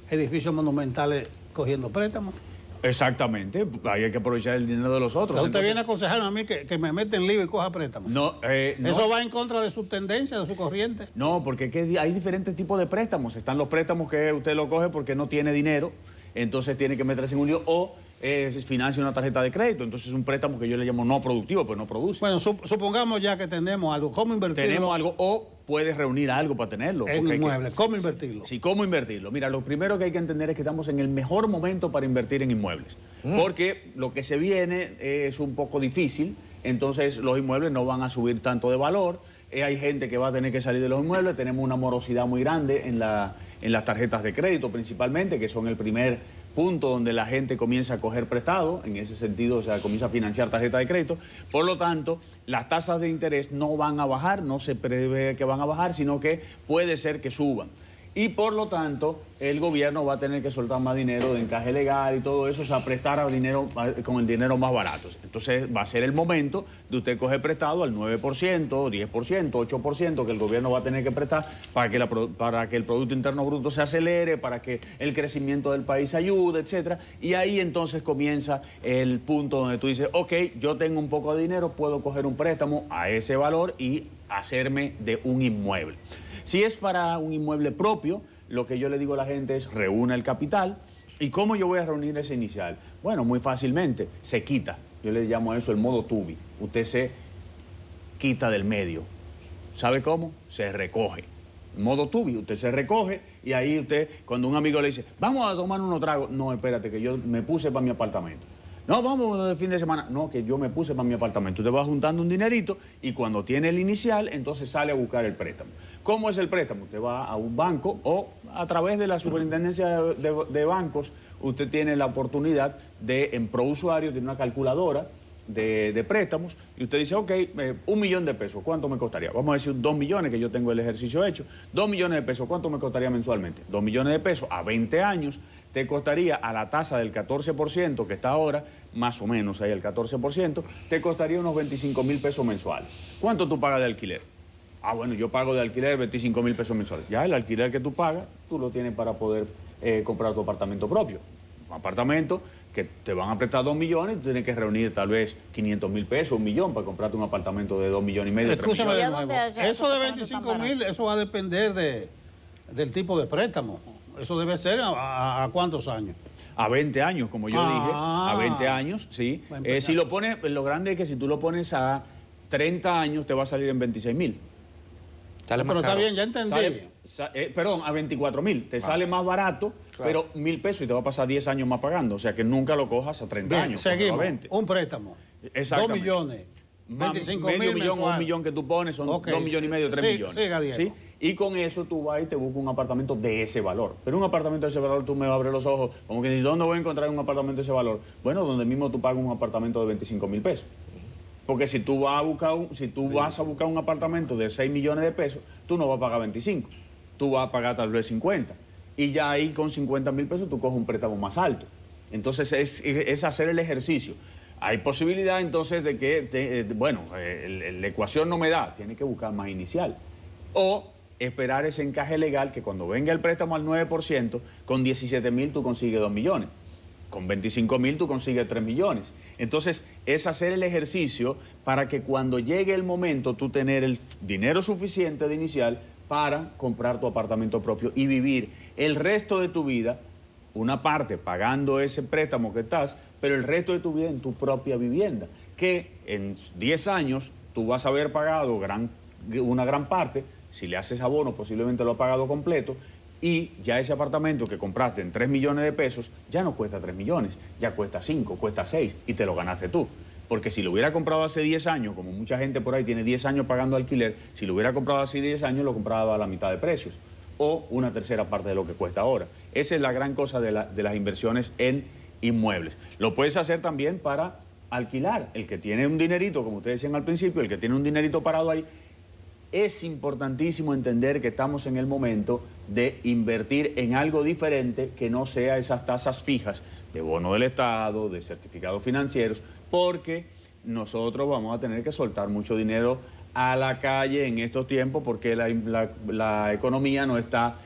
edificios monumentales cogiendo préstamos. Exactamente, ahí hay que aprovechar el dinero de los otros. Usted Entonces, viene a aconsejarme a mí que me meta en lío y coja préstamos. no, ¿Eso va en contra de su tendencia, de su corriente? No, porque hay diferentes tipos de préstamos. Están los préstamos que usted lo coge porque no tiene dinero, entonces tiene que meterse en un lío, o financia una tarjeta de crédito. Entonces es un préstamo que yo le llamo no productivo, pues no produce. Bueno, supongamos ya que tenemos algo. ¿Cómo invertirlo? Tenemos algo, o puedes reunir algo para tenerlo. En inmuebles. ¿Cómo invertirlo? Sí, ¿cómo invertirlo? Mira, lo primero que hay que entender es que estamos en el mejor momento para invertir en inmuebles. Porque lo que se viene es un poco difícil, entonces los inmuebles no van a subir tanto de valor. Hay gente que va a tener que salir de los inmuebles. Tenemos una morosidad muy grande en las tarjetas de crédito principalmente, que son el primer punto donde la gente comienza a coger prestado. En ese sentido, o sea, comienza a financiar tarjetas de crédito. Por lo tanto, las tasas de interés no van a bajar, no se prevé que van a bajar, sino que puede ser que suban. Y por lo tanto, el gobierno va a tener que soltar más dinero de encaje legal y todo eso, o sea, prestar a dinero, con el dinero más barato. Entonces va a ser el momento de usted coger prestado al 9%, 10%, 8% que el gobierno va a tener que prestar para que el Producto Interno Bruto se acelere, para que el crecimiento del país ayude, etcétera. Y ahí entonces comienza el punto donde tú dices, ok, yo tengo un poco de dinero, puedo coger un préstamo a ese valor y hacerme de un inmueble. Si es para un inmueble propio, lo que yo le digo a la gente es reúna el capital, ¿Y cómo yo voy a reunir ese inicial? Bueno, muy fácilmente, se quita. Yo le llamo a eso el modo tubi. Usted se quita del medio. ¿Sabe cómo? Se recoge. Modo tubi, usted se recoge y ahí usted, cuando un amigo le dice, vamos a tomar unos tragos, no, espérate, que yo me puse para mi apartamento. No, vamos de fin de semana. No, que yo me puse para mi apartamento. Usted va juntando un dinerito y cuando tiene el inicial, entonces sale a buscar el préstamo. ¿Cómo es el préstamo? Usted va a un banco o a través de la superintendencia de bancos, usted tiene la oportunidad de, en ProUsuario, tiene una calculadora de préstamos y usted dice, ok, 1 millón de pesos, ¿cuánto me costaría? Vamos a decir 2 millones, que yo tengo el ejercicio hecho. 2 millones de pesos, ¿cuánto me costaría mensualmente? 2 millones de pesos a 20 años te costaría a la tasa del 14%, que está ahora, más o menos ahí el 14%, te costaría unos 25,000 pesos mensuales. ¿Cuánto tú pagas de alquiler? Ah, bueno, yo pago de alquiler 25,000 pesos mensuales. Ya el alquiler que tú pagas, tú lo tienes para poder comprar tu apartamento propio. Un apartamento que te van a prestar 2 millones y tú tienes que reunir tal vez 500,000 pesos, 1 millón para comprarte un apartamento de 2,5 millones, 3 Escúchame millones. de nuevo. Eso de 25,000, eso va a depender del tipo de préstamo. Eso debe ser a ¿cuántos años? A 20 años, como yo dije, a 20 años, sí. Si lo pones, lo grande es que si tú lo pones a 30 años te va a salir en 26,000. Pero está bien, ya entendí. Perdón, a 24,000. Te sale más barato, pero 1,000 pesos y te va a pasar 10 años más pagando. O sea que nunca lo cojas a 30 Bien, años. seguimos. A 20. Un préstamo. 2 millones. 25,000 medio millón o mensual. 1 millón que tú pones son 2,5 millones, 3 millones. Siga, Diego. Y con eso tú vas y te buscas un apartamento de ese valor. Pero un apartamento de ese valor tú me abres los ojos, como que dices, ¿dónde voy a encontrar un apartamento de ese valor? Bueno, donde mismo tú pagas un apartamento de 25,000 pesos. Porque si tú vas a buscar un apartamento de 6 millones de pesos, tú no vas a pagar 25. Tú vas a pagar tal vez 50. Y ya ahí con 50,000 pesos tú coges un préstamo más alto. Entonces es hacer el ejercicio. Hay posibilidad entonces de que, la ecuación no me da, tienes que buscar más inicial. O esperar ese encaje legal que cuando venga el préstamo al 9%, con 17,000 tú consigues 2 millones. Con 25,000 tú consigues 3 millones. Entonces, es hacer el ejercicio para que cuando llegue el momento tú tener el dinero suficiente de inicial para comprar tu apartamento propio y vivir el resto de tu vida, una parte pagando ese préstamo que estás, pero el resto de tu vida en tu propia vivienda, que en 10 años tú vas a haber pagado una gran parte, si le haces abono posiblemente lo has pagado completo, y ya ese apartamento que compraste en 3 millones de pesos ya no cuesta 3 millones, ya cuesta 5, cuesta 6 y te lo ganaste tú. Porque si lo hubiera comprado hace 10 años, como mucha gente por ahí tiene 10 años pagando alquiler, si lo hubiera comprado hace 10 años lo compraba a la mitad de precios o una tercera parte de lo que cuesta ahora. Esa es la gran cosa de las inversiones en inmuebles. Lo puedes hacer también para alquilar. El que tiene un dinerito, como ustedes decían al principio, el que tiene un dinerito parado ahí, es importantísimo entender que estamos en el momento de invertir en algo diferente que no sea esas tasas fijas de bono del Estado, de certificados financieros, porque nosotros vamos a tener que soltar mucho dinero a la calle en estos tiempos porque la economía no está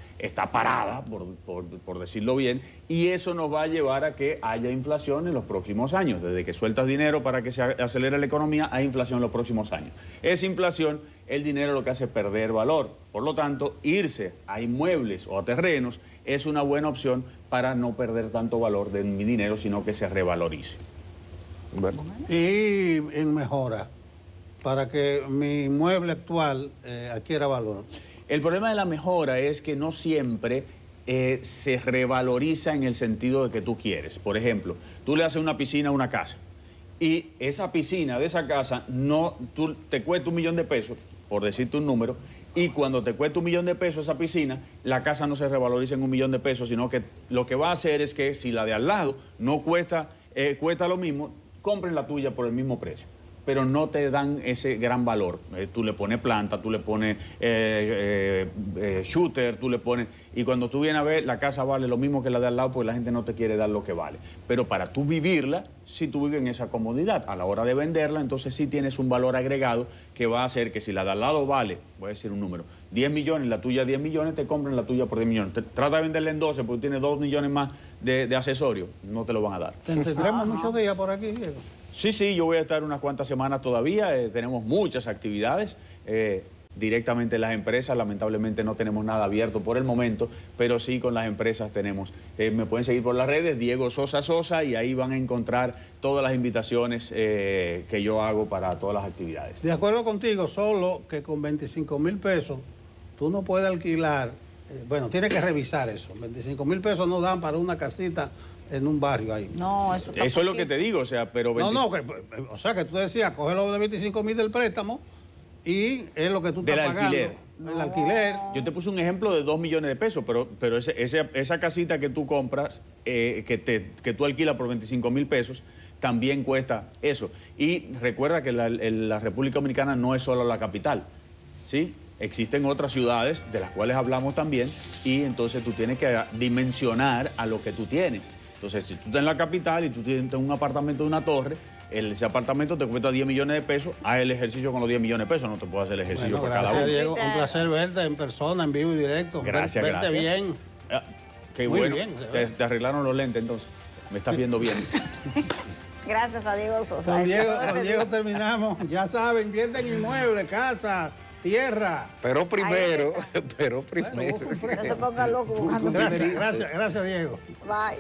parada, por decirlo bien, y eso nos va a llevar a que haya inflación en los próximos años. Desde que sueltas dinero para que se acelere la economía, hay inflación en los próximos años. Esa inflación, el dinero lo que hace es perder valor. Por lo tanto, irse a inmuebles o a terrenos es una buena opción para no perder tanto valor de mi dinero, sino que se revalorice. Bueno. Y en mejora, para que mi inmueble actual adquiera valor. El problema de la mejora es que no siempre se revaloriza en el sentido de que tú quieres. Por ejemplo, tú le haces una piscina a una casa y esa piscina de esa casa te cuesta 1 millón de pesos, por decirte un número, y cuando te cuesta 1 millón de pesos esa piscina, la casa no se revaloriza en 1 millón de pesos, sino que lo que va a hacer es que si la de al lado no cuesta lo mismo, compren la tuya por el mismo precio. Pero no te dan ese gran valor. Tú le pones planta, tú le pones shooter, tú le pones... Y cuando tú vienes a ver, la casa vale lo mismo que la de al lado porque la gente no te quiere dar lo que vale. Pero para tú vivirla, si tú vives en esa comodidad, a la hora de venderla, entonces sí tienes un valor agregado que va a hacer que si la de al lado vale, voy a decir un número, 10 millones, la tuya 10 millones, te compren la tuya por 10 millones. Trata de venderla en 12 porque tienes 2 millones más de accesorios, no te lo van a dar. ¿Tendremos muchos días por aquí, Diego? Sí, yo voy a estar unas cuantas semanas todavía, tenemos muchas actividades. directamente las empresas. Lamentablemente no tenemos nada abierto por el momento, pero sí con las empresas tenemos. Me pueden seguir por las redes, Diego Sosa Sosa, y ahí van a encontrar todas las invitaciones que yo hago para todas las actividades. De acuerdo contigo, solo que con 25,000 pesos tú no puedes alquilar, bueno, tienes que revisar eso. 25,000 pesos no dan para una casita en un barrio ahí. No, Eso es lo que te digo, o sea, pero... O sea, que tú decías, cógelo de 25,000 del préstamo y es lo que tú estás pagando. Alquiler. El alquiler. Yo te puse un ejemplo de 2 millones de pesos, pero esa casita que tú compras, que tú alquilas por 25,000 pesos, también cuesta eso. Y recuerda que la República Dominicana no es solo la capital, ¿sí? Existen otras ciudades de las cuales hablamos también, y entonces tú tienes que dimensionar a lo que tú tienes. Entonces, si tú estás en la capital y tú tienes un apartamento de una torre, ese apartamento te cuesta 10 millones de pesos, haz el ejercicio con los 10 millones de pesos, no te puedo hacer el ejercicio por cada uno. Diego, un placer verte en persona, en vivo y directo. Gracias, verte bien. Qué Muy bueno, bien, te arreglaron los lentes entonces, me estás viendo bien. Gracias a Diego Sosa. Con Diego terminamos. Ya saben, invierten en inmuebles, casa, tierra. Pero primero, No se ponga loco buscando. Gracias, Diego. Bye.